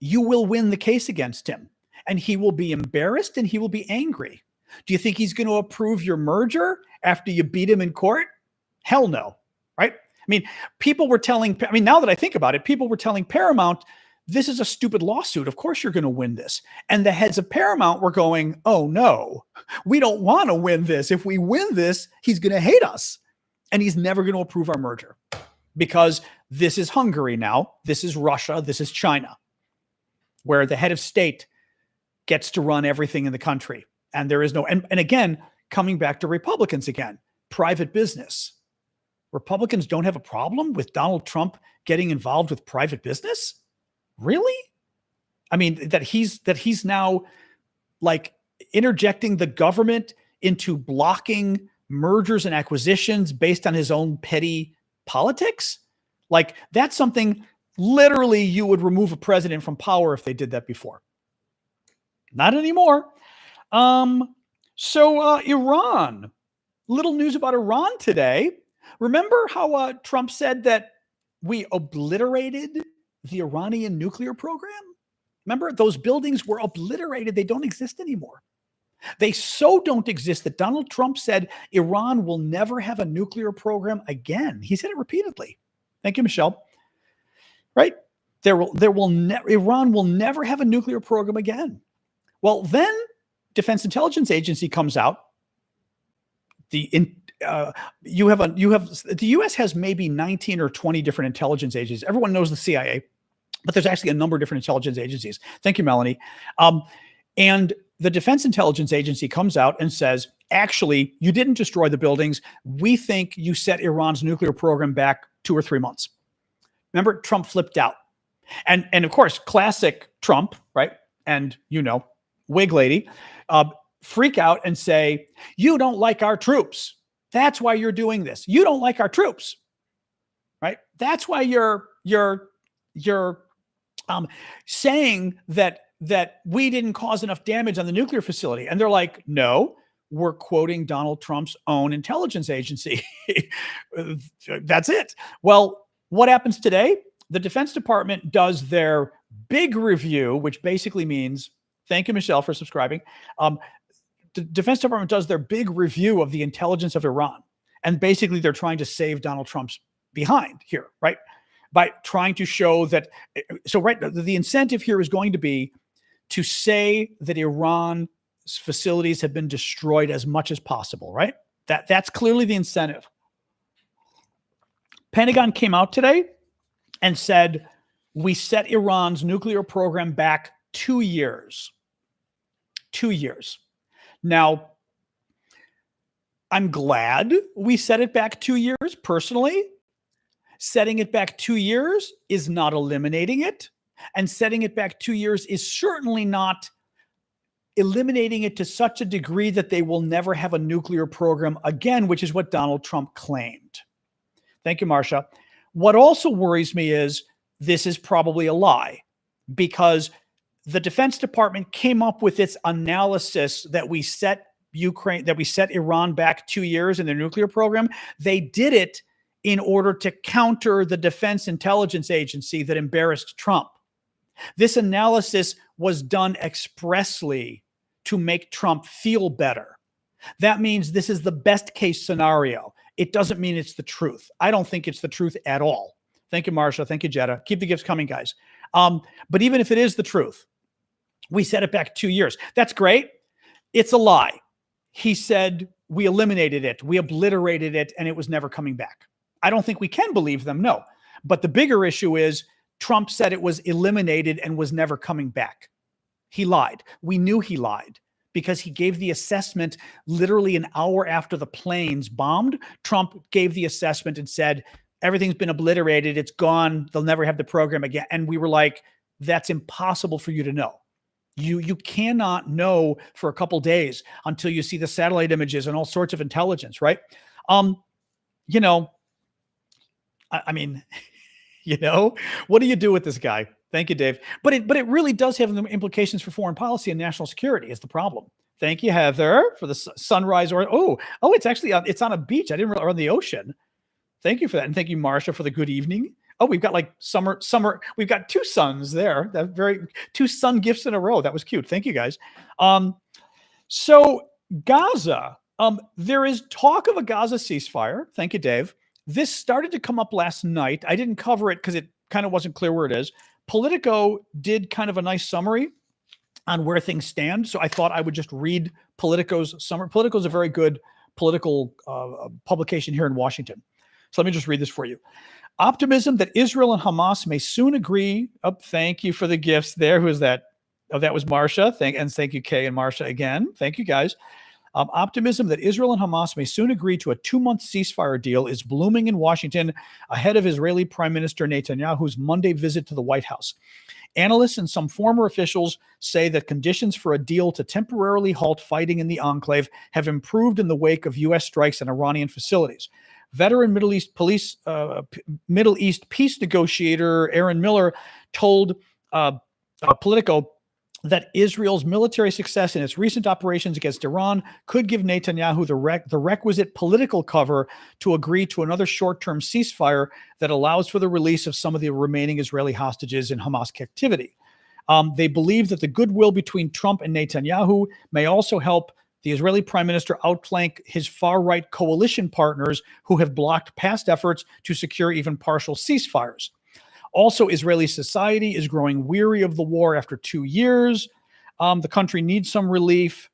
you will win the case against him, and he will be embarrassed and he will be angry. Do you think he's going to approve your merger after you beat him in court? Hell no, right? I mean, now that I think about it, people were telling Paramount, this is a stupid lawsuit. Of course you're going to win this. And the heads of Paramount were going, oh no, we don't want to win this. If we win this, he's going to hate us. And he's never going to approve our merger because this is Hungary now. This is Russia. This is China, where the head of state gets to run everything in the country. And there is no, and again, coming back to Republicans again, private business. Republicans don't have a problem with Donald Trump getting involved with private business. Really? I mean, that he's now like interjecting the government into blocking mergers and acquisitions based on his own petty politics? Like, that's something literally you would remove a president from power if they did that before. Not anymore. So Iran, little news about Iran today. Remember how Trump said that we obliterated the Iranian nuclear program? Remember, those buildings were obliterated. They don't exist anymore. They so don't exist that Donald Trump said Iran will never have a nuclear program again. He said it repeatedly. Thank you, Michelle. Right? Iran will never have a nuclear program again. Well, then Defense Intelligence Agency comes out. The U.S. has maybe 19 or 20 different intelligence agencies. Everyone knows the CIA, but there's actually a number of different intelligence agencies. Thank you, Melanie. And the Defense Intelligence Agency comes out and says, actually, you didn't destroy the buildings. We think you set Iran's nuclear program back 2 or 3 months. Remember, Trump flipped out. And of course, classic Trump, right? And, wig lady, freak out and say, you don't like our troops. That's why you're doing this. You don't like our troops, right? That's why you're saying that we didn't cause enough damage on the nuclear facility. And they're like, no, we're quoting Donald Trump's own intelligence agency. That's it. Well, what happens today? The Defense Department does their big review, which basically means, thank you, Michelle, for subscribing. The Defense Department does their big review of the intelligence of Iran. And basically, they're trying to save Donald Trump's behind here, right? By trying to show that. So, right, the incentive here is going to be to say that Iran's facilities have been destroyed as much as possible, right? That's clearly the incentive. Pentagon came out today and said, we set Iran's nuclear program back 2 years. 2 years. Now, I'm glad we set it back 2 years, personally. Setting it back 2 years is not eliminating it. And setting it back 2 years is certainly not eliminating it to such a degree that they will never have a nuclear program again, which is what Donald Trump claimed. Thank you, Marcia. What also worries me is this is probably a lie, because the Defense Department came up with its analysis that we set Iran back 2 years in their nuclear program. They did it in order to counter the Defense Intelligence Agency that embarrassed Trump. This analysis was done expressly to make Trump feel better. That means this is the best case scenario. It doesn't mean it's the truth. I don't think it's the truth at all. Thank you, Marsha. Thank you, Jetta. Keep the gifts coming, guys. But even if it is the truth, we set it back 2 years. That's great. It's a lie. He said we eliminated it, we obliterated it, and it was never coming back. I don't think we can believe them, no. But the bigger issue is Trump said it was eliminated and was never coming back. He lied. We knew he lied because he gave the assessment literally an hour after the planes bombed. Trump gave the assessment and said, everything's been obliterated. It's gone. They'll never have the program again. And we were like, that's impossible for you to know. You cannot know for a couple days until you see the satellite images and all sorts of intelligence, right? I mean, what do you do with this guy? Thank you, Dave. But it really does have implications for foreign policy and national security is the problem. Thank you, Heather, for the sunrise. It's actually it's on a beach. I didn't realize, or on the ocean. Thank you for that. And thank you, Marsha, for the good evening. Oh, we've got like summer. We've got two suns there. Two sun gifts in a row. That was cute. Thank you, guys. So Gaza, there is talk of a Gaza ceasefire. Thank you, Dave. This started to come up last night. I didn't cover it because it kind of wasn't clear where it is. Politico did kind of a nice summary on where things stand. So I thought I would just read Politico's summary. Politico is a very good political publication here in Washington. So let me just read this for you. Optimism that Israel and Hamas may soon agree. Oh, thank you for the gifts there. Who is that? Oh, that was Marsha. Thank you, Kay and Marsha again. Thank you, guys. Optimism that Israel and Hamas may soon agree to a 2-month ceasefire deal is blooming in Washington ahead of Israeli Prime Minister Netanyahu's Monday visit to the White House. Analysts and some former officials say that conditions for a deal to temporarily halt fighting in the enclave have improved in the wake of U.S. strikes on Iranian facilities. Veteran Middle East peace negotiator Aaron Miller told Politico that Israel's military success in its recent operations against Iran could give Netanyahu the requisite political cover to agree to another short-term ceasefire that allows for the release of some of the remaining Israeli hostages in Hamas captivity. They believe that the goodwill between Trump and Netanyahu may also help the Israeli prime minister outflank his far-right coalition partners who have blocked past efforts to secure even partial ceasefires. Also, Israeli society is growing weary of the war after 2 years. The country needs some relief.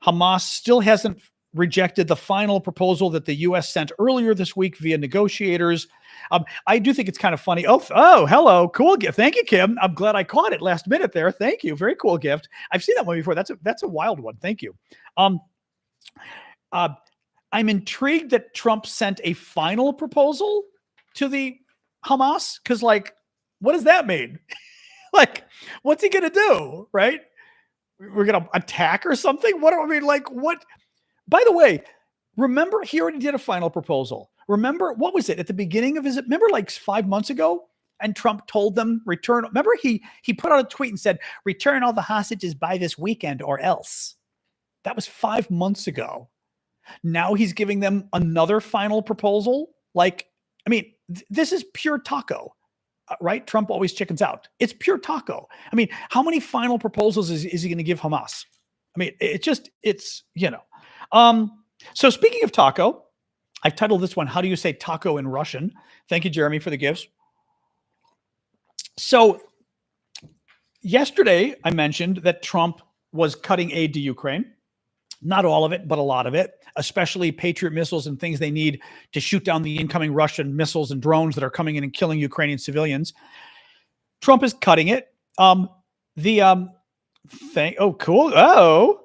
Hamas still hasn't rejected the final proposal that the U.S. sent earlier this week via negotiators. I do think it's kind of funny. Oh, hello. Cool gift. Thank you, Kim. I'm glad I caught it last minute there. Thank you. Very cool gift. I've seen that one before. That's a wild one. Thank you. I'm intrigued that Trump sent a final proposal to the Hamas? Because, like, what does that mean? Like, what's he going to do? Right? We're going to attack or something? What do I mean? Like, what? By the way, remember, he already did a final proposal. Remember, what was it at the beginning of his? Remember, like 5 months ago, and Trump told them return. Remember, he put out a tweet and said, "Return all the hostages by this weekend, or else." That was 5 months ago. Now he's giving them another final proposal. Like, I mean, this is pure taco, right? Trump always chickens out. It's pure taco. I mean, how many final proposals is he going to give Hamas? I mean, it's. So speaking of taco, I've titled this one, "How do you say taco in Russian?" Thank you, Jeremy, for the gifts. So yesterday I mentioned that Trump was cutting aid to Ukraine. Not all of it, but a lot of it, especially Patriot missiles and things they need to shoot down the incoming Russian missiles and drones that are coming in and killing Ukrainian civilians. Trump is cutting it. Oh, cool. Oh,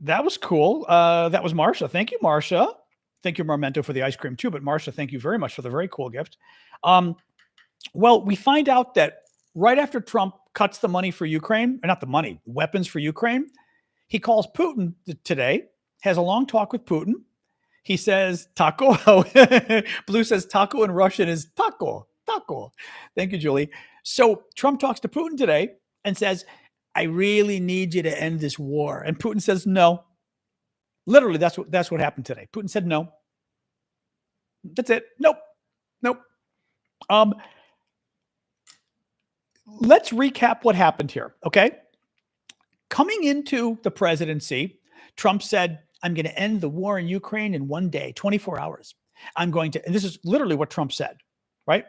that was cool. That was Marsha. Thank you, Marsha. Thank you, Marmento, for the ice cream too. But Marsha, thank you very much for the very cool gift. Well, we find out that right after Trump cuts the money for Ukraine, or not the money, weapons for Ukraine, he calls Putin today, has a long talk with Putin. He says taco. Blue says taco in Russian is taco. Thank you, Julie. So Trump talks to Putin today and says, "I really need you to end this war." And Putin says no. Literally, that's what happened today. Putin said no. That's it. Nope. Let's recap what happened here, okay? Coming into the presidency, Trump said, "I'm going to end the war in Ukraine in one day, 24 hours. I'm going to," and this is literally what Trump said, right?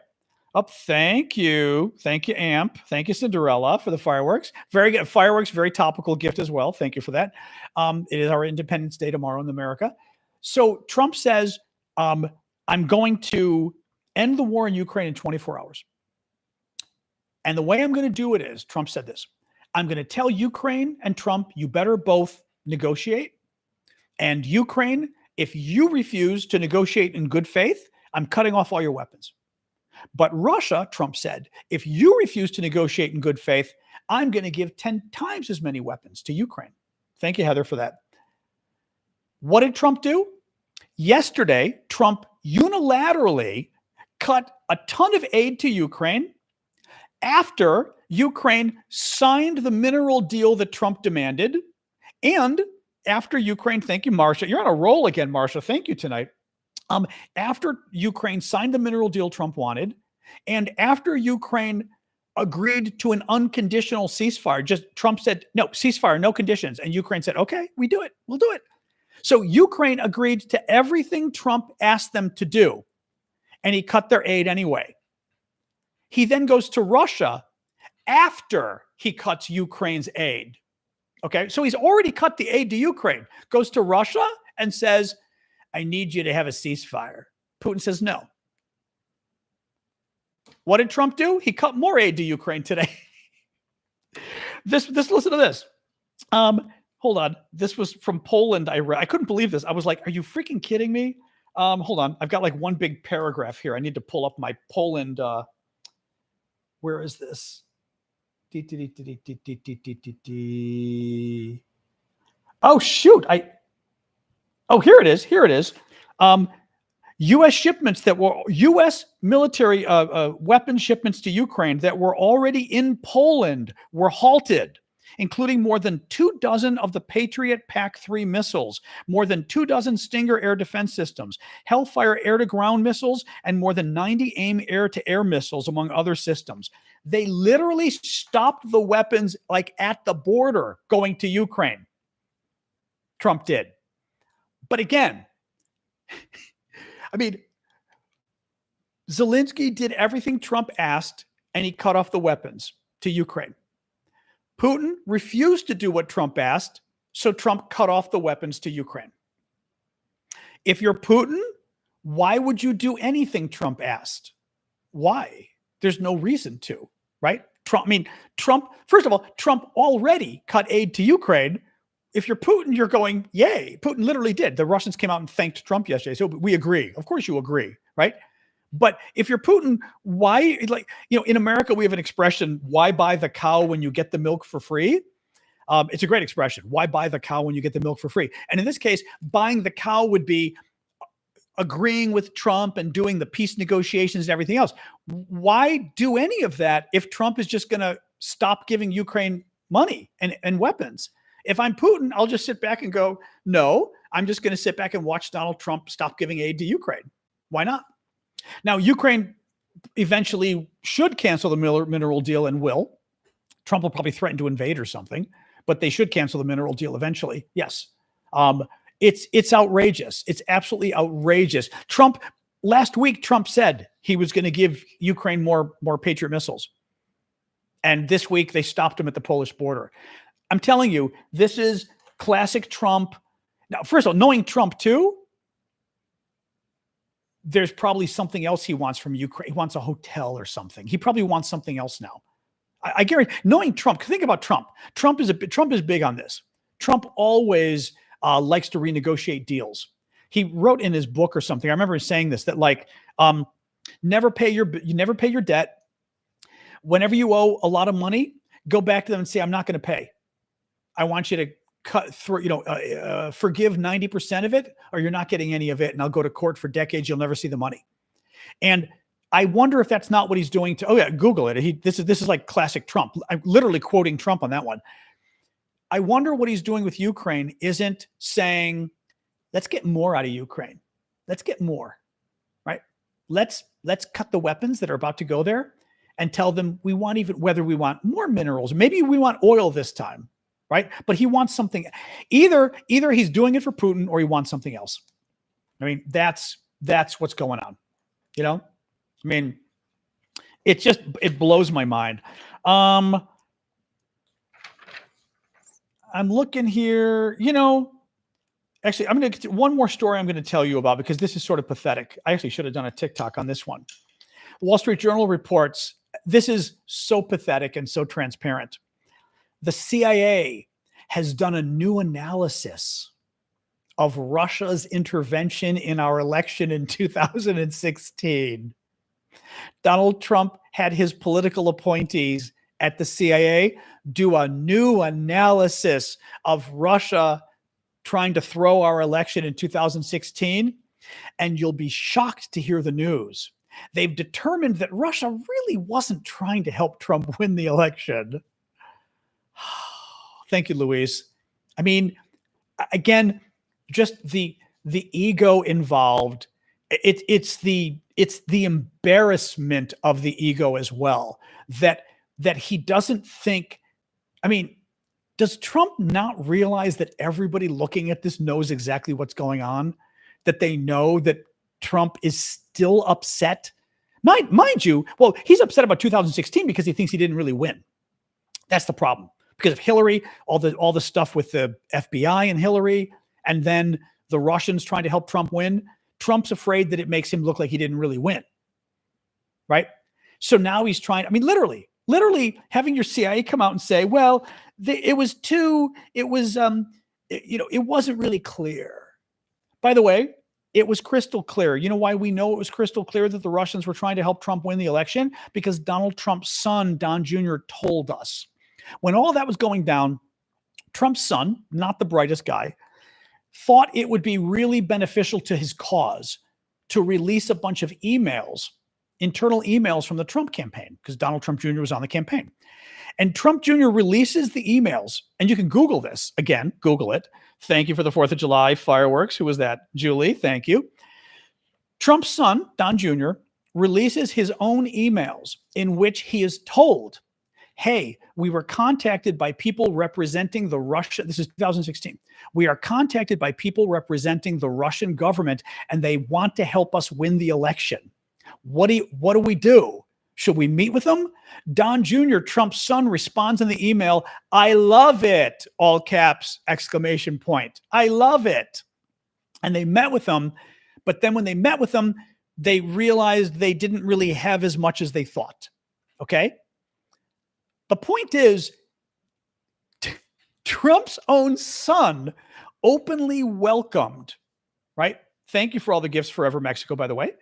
Thank you. Thank you, Amp. Thank you, Cinderella, for the fireworks. Very good. Fireworks, very topical gift as well. Thank you for that. It is our Independence Day tomorrow in America. So Trump says, "I'm going to end the war in Ukraine in 24 hours. And the way I'm going to do it is," Trump said this, "I'm going to tell Ukraine and Trump, you better both negotiate. And Ukraine, if you refuse to negotiate in good faith, I'm cutting off all your weapons. But Russia," Trump said, "if you refuse to negotiate in good faith, I'm going to give 10 times as many weapons to Ukraine." Thank you, Heather, for that. What did Trump do? Yesterday, Trump unilaterally cut a ton of aid to Ukraine after Ukraine signed the mineral deal that Trump demanded, and after Ukraine, thank you, Marsha. You're on a roll again, Marsha. Thank you tonight. After Ukraine signed the mineral deal Trump wanted, and after Ukraine agreed to an unconditional ceasefire, just Trump said, "No, ceasefire, no conditions." And Ukraine said, "Okay, we'll do it. So Ukraine agreed to everything Trump asked them to do, and he cut their aid anyway. He then goes to Russia after he cuts Ukraine's aid. Okay, so he's already cut the aid to Ukraine, goes to Russia and says, "I need you to have a ceasefire." Putin says no. What did Trump do? He cut more aid to Ukraine today. Listen to this. Hold on. This was from Poland. I couldn't believe this. I was like, are you freaking kidding me? Hold on. I've got like one big paragraph here. I need to pull up my Poland. Where is this? Oh, shoot. Here it is. U.S. shipments that were U.S. military weapon shipments to Ukraine that were already in Poland were halted, including more than 24 of the Patriot PAC-3 missiles, more than 24 Stinger air defense systems, Hellfire air-to-ground missiles, and more than 90 AIM air-to-air missiles, among other systems. They literally stopped the weapons like at the border going to Ukraine. Trump did. But again, I mean, Zelensky did everything Trump asked, and he cut off the weapons to Ukraine. Putin refused to do what Trump asked, so Trump cut off the weapons to Ukraine. If you're Putin, why would you do anything Trump asked? Why? There's no reason to, right? Trump, first of all, Trump already cut aid to Ukraine. If you're Putin, you're going, yay. Putin literally did. The Russians came out and thanked Trump yesterday. So we agree. Of course you agree, right? But if you're Putin, why, like, in America, we have an expression, why buy the cow when you get the milk for free? It's a great expression. Why buy the cow when you get the milk for free? And in this case, buying the cow would be agreeing with Trump and doing the peace negotiations and everything else. Why do any of that if Trump is just going to stop giving Ukraine money and weapons? If I'm Putin, I'll just sit back and go, no, I'm just going to sit back and watch Donald Trump stop giving aid to Ukraine. Why not? Now, Ukraine eventually should cancel the mineral deal and will. Trump will probably threaten to invade or something, but they should cancel the mineral deal eventually. Yes. It's outrageous. It's absolutely outrageous. Last week, Trump said he was going to give Ukraine more Patriot missiles. And this week they stopped him at the Polish border. I'm telling you, this is classic Trump. Now, first of all, knowing Trump too, there's probably something else he wants from Ukraine. He wants a hotel or something. He probably wants something else now. I guarantee, knowing Trump, think about Trump. Trump is big on this. Trump always likes to renegotiate deals. He wrote in his book or something, I remember him saying this, that never pay your debt. Whenever you owe a lot of money, go back to them and say, I'm not going to pay. I want you to forgive 90% of it, or you're not getting any of it, and I'll go to court for decades. You'll never see the money. And I wonder if that's not what he's doing to. Oh yeah, Google it. This is like classic Trump. I'm literally quoting Trump on that one. I wonder what he's doing with Ukraine isn't saying, let's get more out of Ukraine. Let's get more, right? Let's cut the weapons that are about to go there and tell them whether we want more minerals, maybe we want oil this time, right? But he wants something. Either he's doing it for Putin or he wants something else. I mean, that's what's going on. I mean, it blows my mind. I'm looking here, actually, I'm going to one more story I'm going to tell you about because this is sort of pathetic. I actually should have done a TikTok on this one. The Wall Street Journal reports this is so pathetic and so transparent. The CIA has done a new analysis of Russia's intervention in our election in 2016. Donald Trump had his political appointees at the CIA do a new analysis of Russia trying to throw our election in 2016, and you'll be shocked to hear the news. They've determined that Russia really wasn't trying to help Trump win the election. Thank you, Luis. I mean, again, just the ego involved. It's the embarrassment of the ego as well, that he doesn't think. I mean, does Trump not realize that everybody looking at this knows exactly what's going on? That they know that Trump is still upset? Mind you, well, he's upset about 2016 because he thinks he didn't really win. That's the problem. Because of Hillary, all the stuff with the FBI and Hillary, and then the Russians trying to help Trump win. Trump's afraid that it makes him look like he didn't really win. Right? So now he's trying, I mean, literally having your CIA come out and say, well, it wasn't really clear. By the way, it was crystal clear. You know why we know it was crystal clear that the Russians were trying to help Trump win the election? Because Donald Trump's son, Don Jr., told us. When all that was going down, Trump's son, not the brightest guy, thought it would be really beneficial to his cause to release a bunch of emails, internal emails from the Trump campaign, because Donald Trump Jr. was on the campaign. And Trump Jr. releases the emails, and you can Google this. Again, Google it. Thank you for the 4th of July fireworks. Who was that? Julie, thank you. Trump's son, Don Jr., releases his own emails in which he is told, hey, we were contacted by people representing the Russian, this is 2016. We are contacted by people representing the Russian government, and they want to help us win the election. What do we do? Should we meet with them? Don Jr., Trump's son, responds in the email, I love it, all caps, exclamation point. I love it. And they met with them. But then when they met with them, they realized they didn't really have as much as they thought. Okay? The point is, Trump's own son openly welcomed, right? Thank you for all the gifts, Forever Mexico, by the way.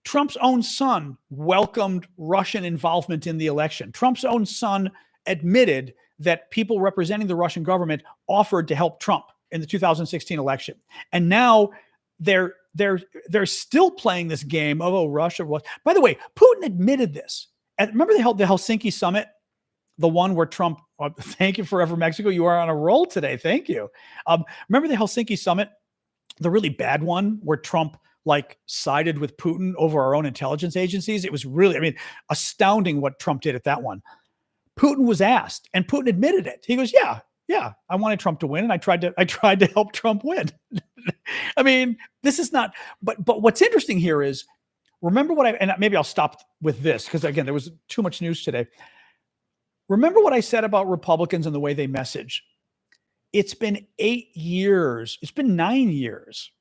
Trump's own son welcomed Russian involvement in the election. Trump's own son admitted that people representing the Russian government offered to help Trump in the 2016 election. And now they're still playing this game of, oh, Russia was. By the way, Putin admitted this. Remember they held the Helsinki summit, the one where Trump, thank you forever, Mexico. You are on a roll today. Thank you. Remember the Helsinki summit, the really bad one where Trump sided with Putin over our own intelligence agencies? It was really, astounding what Trump did at that one. Putin was asked, and Putin admitted it. He goes, yeah, I wanted Trump to win, and I tried to help Trump win. This is not, but what's interesting here is, remember and maybe I'll stop with this because again, there was too much news today. Remember what I said about Republicans and the way they message. It's been 8 years. It's been 9 years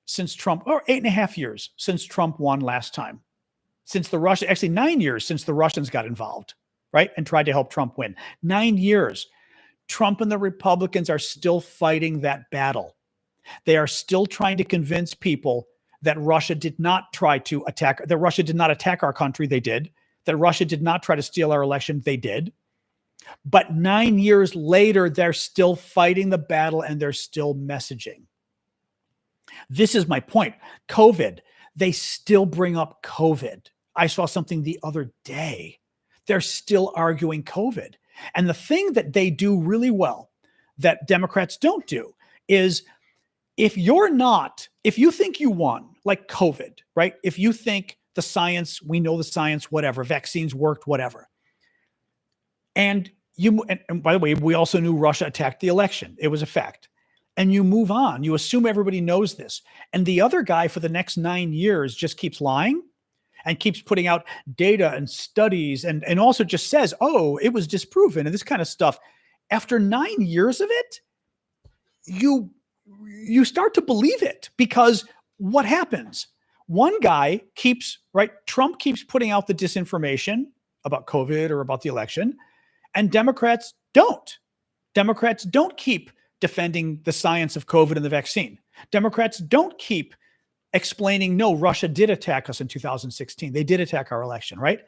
since Trump, or 8.5 years since Trump won last time. Actually 9 years since the Russians got involved, right? And tried to help Trump win. 9 years. Trump and the Republicans are still fighting that battle. They are still trying to convince people that Russia did not attack our country. They did. That Russia did not try to steal our election. They did. But 9 years later, they're still fighting the battle and they're still messaging. This is my point. COVID, they still bring up COVID. I saw something the other day. They're still arguing COVID. And the thing that they do really well that Democrats don't do is if you think you won, like COVID, right? If you think the science, we know the science, whatever, vaccines worked, whatever. And by the way, we also knew Russia attacked the election. It was a fact. And you move on. You assume everybody knows this. And the other guy for the next 9 years just keeps lying and keeps putting out data and studies and also just says, oh, it was disproven and this kind of stuff. After 9 years of it, you start to believe it because what happens? One guy Trump keeps putting out the disinformation about COVID or about the election, and Democrats don't. Democrats don't keep defending the science of COVID and the vaccine. Democrats don't keep explaining, no, Russia did attack us in 2016. They did attack our election, right?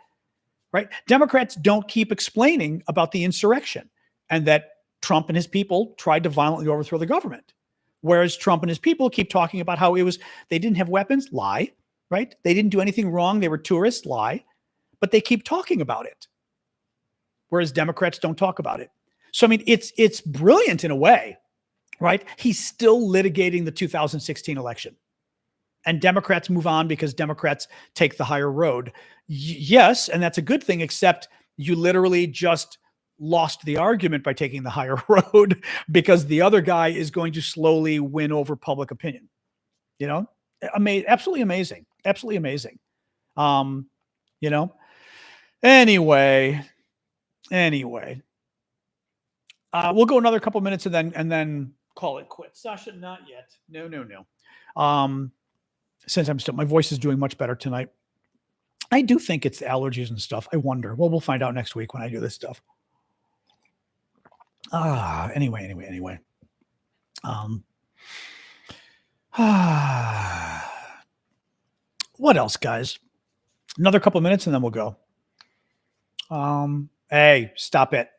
Right? Democrats don't keep explaining about the insurrection and that Trump and his people tried to violently overthrow the government. Whereas Trump and his people keep talking about how they didn't have weapons, lie, right? They didn't do anything wrong. They were tourists, lie, but they keep talking about it. Whereas Democrats don't talk about it. So, it's brilliant in a way, right? He's still litigating the 2016 election. And Democrats move on because Democrats take the higher road. Yes, and that's a good thing, except you literally just lost the argument by taking the higher road because the other guy is going to slowly win over public opinion. Absolutely amazing. Absolutely amazing. Anyway, we'll go another couple minutes and then call it quits. Sasha, not yet. No. Since my voice is doing much better tonight. I do think it's the allergies and stuff. I wonder. Well, we'll find out next week when I do this stuff. Anyway. What else, guys? Another couple minutes and then we'll go. Hey, stop it.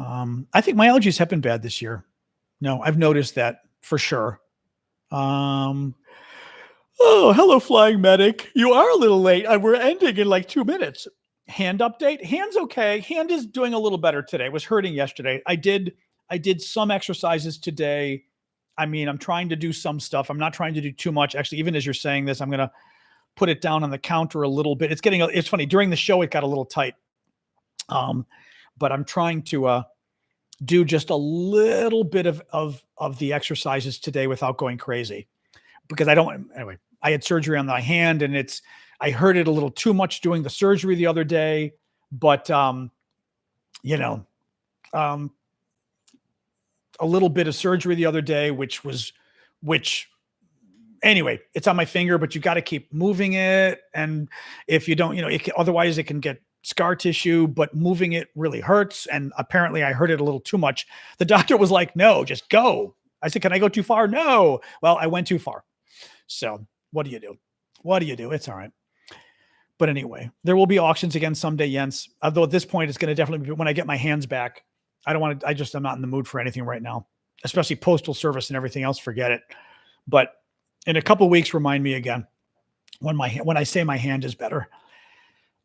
I think my allergies have been bad this year. No, I've noticed that for sure. Oh, hello, Flying Medic. You are a little late. We're ending in like 2 minutes. Hand update. Hand's okay. Hand is doing a little better today. It was hurting yesterday. I did some exercises today. I'm trying to do some stuff. I'm not trying to do too much. Actually, even as you're saying this, I'm going to put it down on the counter a little bit. It's funny. During the show, it got a little tight. But I'm trying to do just a little bit of the exercises today without going crazy because anyway, I had surgery on my hand and I hurt it a little too much doing the surgery the other day, but a little bit of surgery the other day, which anyway, it's on my finger, but you got to keep moving it. And if you don't, otherwise it can get scar tissue, but moving it really hurts. And apparently I hurt it a little too much. The doctor was like, no, just go. I said, can I go too far? No. Well, I went too far. So what do you do? What do you do? It's all right. But anyway, there will be auctions again someday, Jens. Although at this point, it's going to definitely be when I get my hands back. I don't want to, I'm not in the mood for anything right now, especially postal service and everything else. Forget it. But in a couple of weeks, remind me again when I say my hand is better.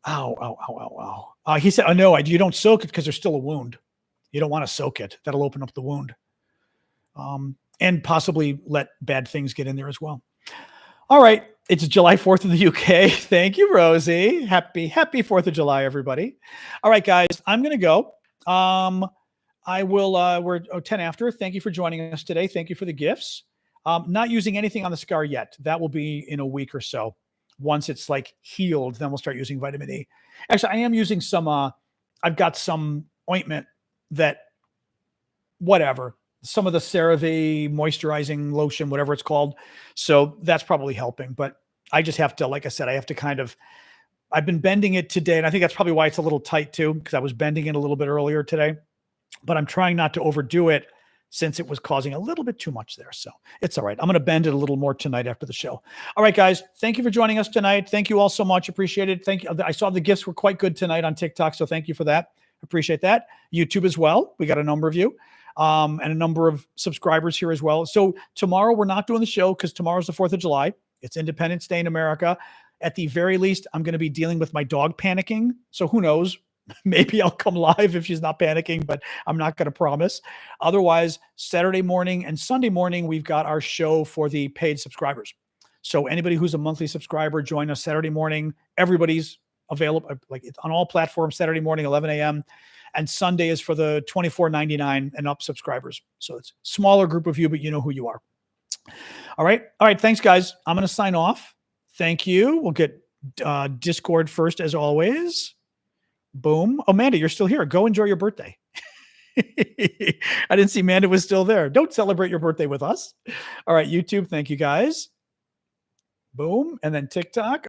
Ow, ow, ow, ow, ow. He said, oh, no, you don't soak it because there's still a wound. You don't want to soak it. That'll open up the wound. And possibly let bad things get in there as well. All right. It's July 4th in the UK. Thank you, Rosie. Happy 4th of July, everybody. All right, guys, I'm going to go. I will, we're 10 after. Thank you for joining us today. Thank you for the gifts. Not using anything on the scar yet. That will be in a week or so. Once it's like healed, then we'll start using vitamin E. Actually, I am using some, I've got some ointment that, whatever, some of the CeraVe moisturizing lotion, whatever it's called. So that's probably helping, but I just have to, like I said, I have to I've been bending it today. And I think that's probably why it's a little tight too, because I was bending it a little bit earlier today, but I'm trying not to overdo it since it was causing a little bit too much there. So it's all right. I'm going to bend it a little more tonight after the show. All right, guys, thank you for joining us tonight. Thank you all so much. Appreciate it. Thank you. I saw the gifts were quite good tonight on TikTok. So thank you for that. Appreciate that. YouTube as well. We got a number of you. And a number of subscribers here as well. So tomorrow we're not doing the show because tomorrow's the 4th of July. It's Independence Day in America. At the very least, I'm going to be dealing with my dog panicking. So who knows? Maybe I'll come live if she's not panicking, but I'm not going to promise. Otherwise, Saturday morning and Sunday morning, we've got our show for the paid subscribers. So anybody who's a monthly subscriber, join us Saturday morning. Everybody's available, like it's on all platforms, Saturday morning, 11 a.m. And Sunday is for the $24.99 and up subscribers. So it's a smaller group of you, but you know who you are. All right. All right. Thanks, guys. I'm going to sign off. Thank you. We'll get Discord first, as always. Boom. Oh, Amanda, you're still here. Go enjoy your birthday. I didn't see Amanda was still there. Don't celebrate your birthday with us. All right. YouTube. Thank you, guys. Boom. And then TikTok.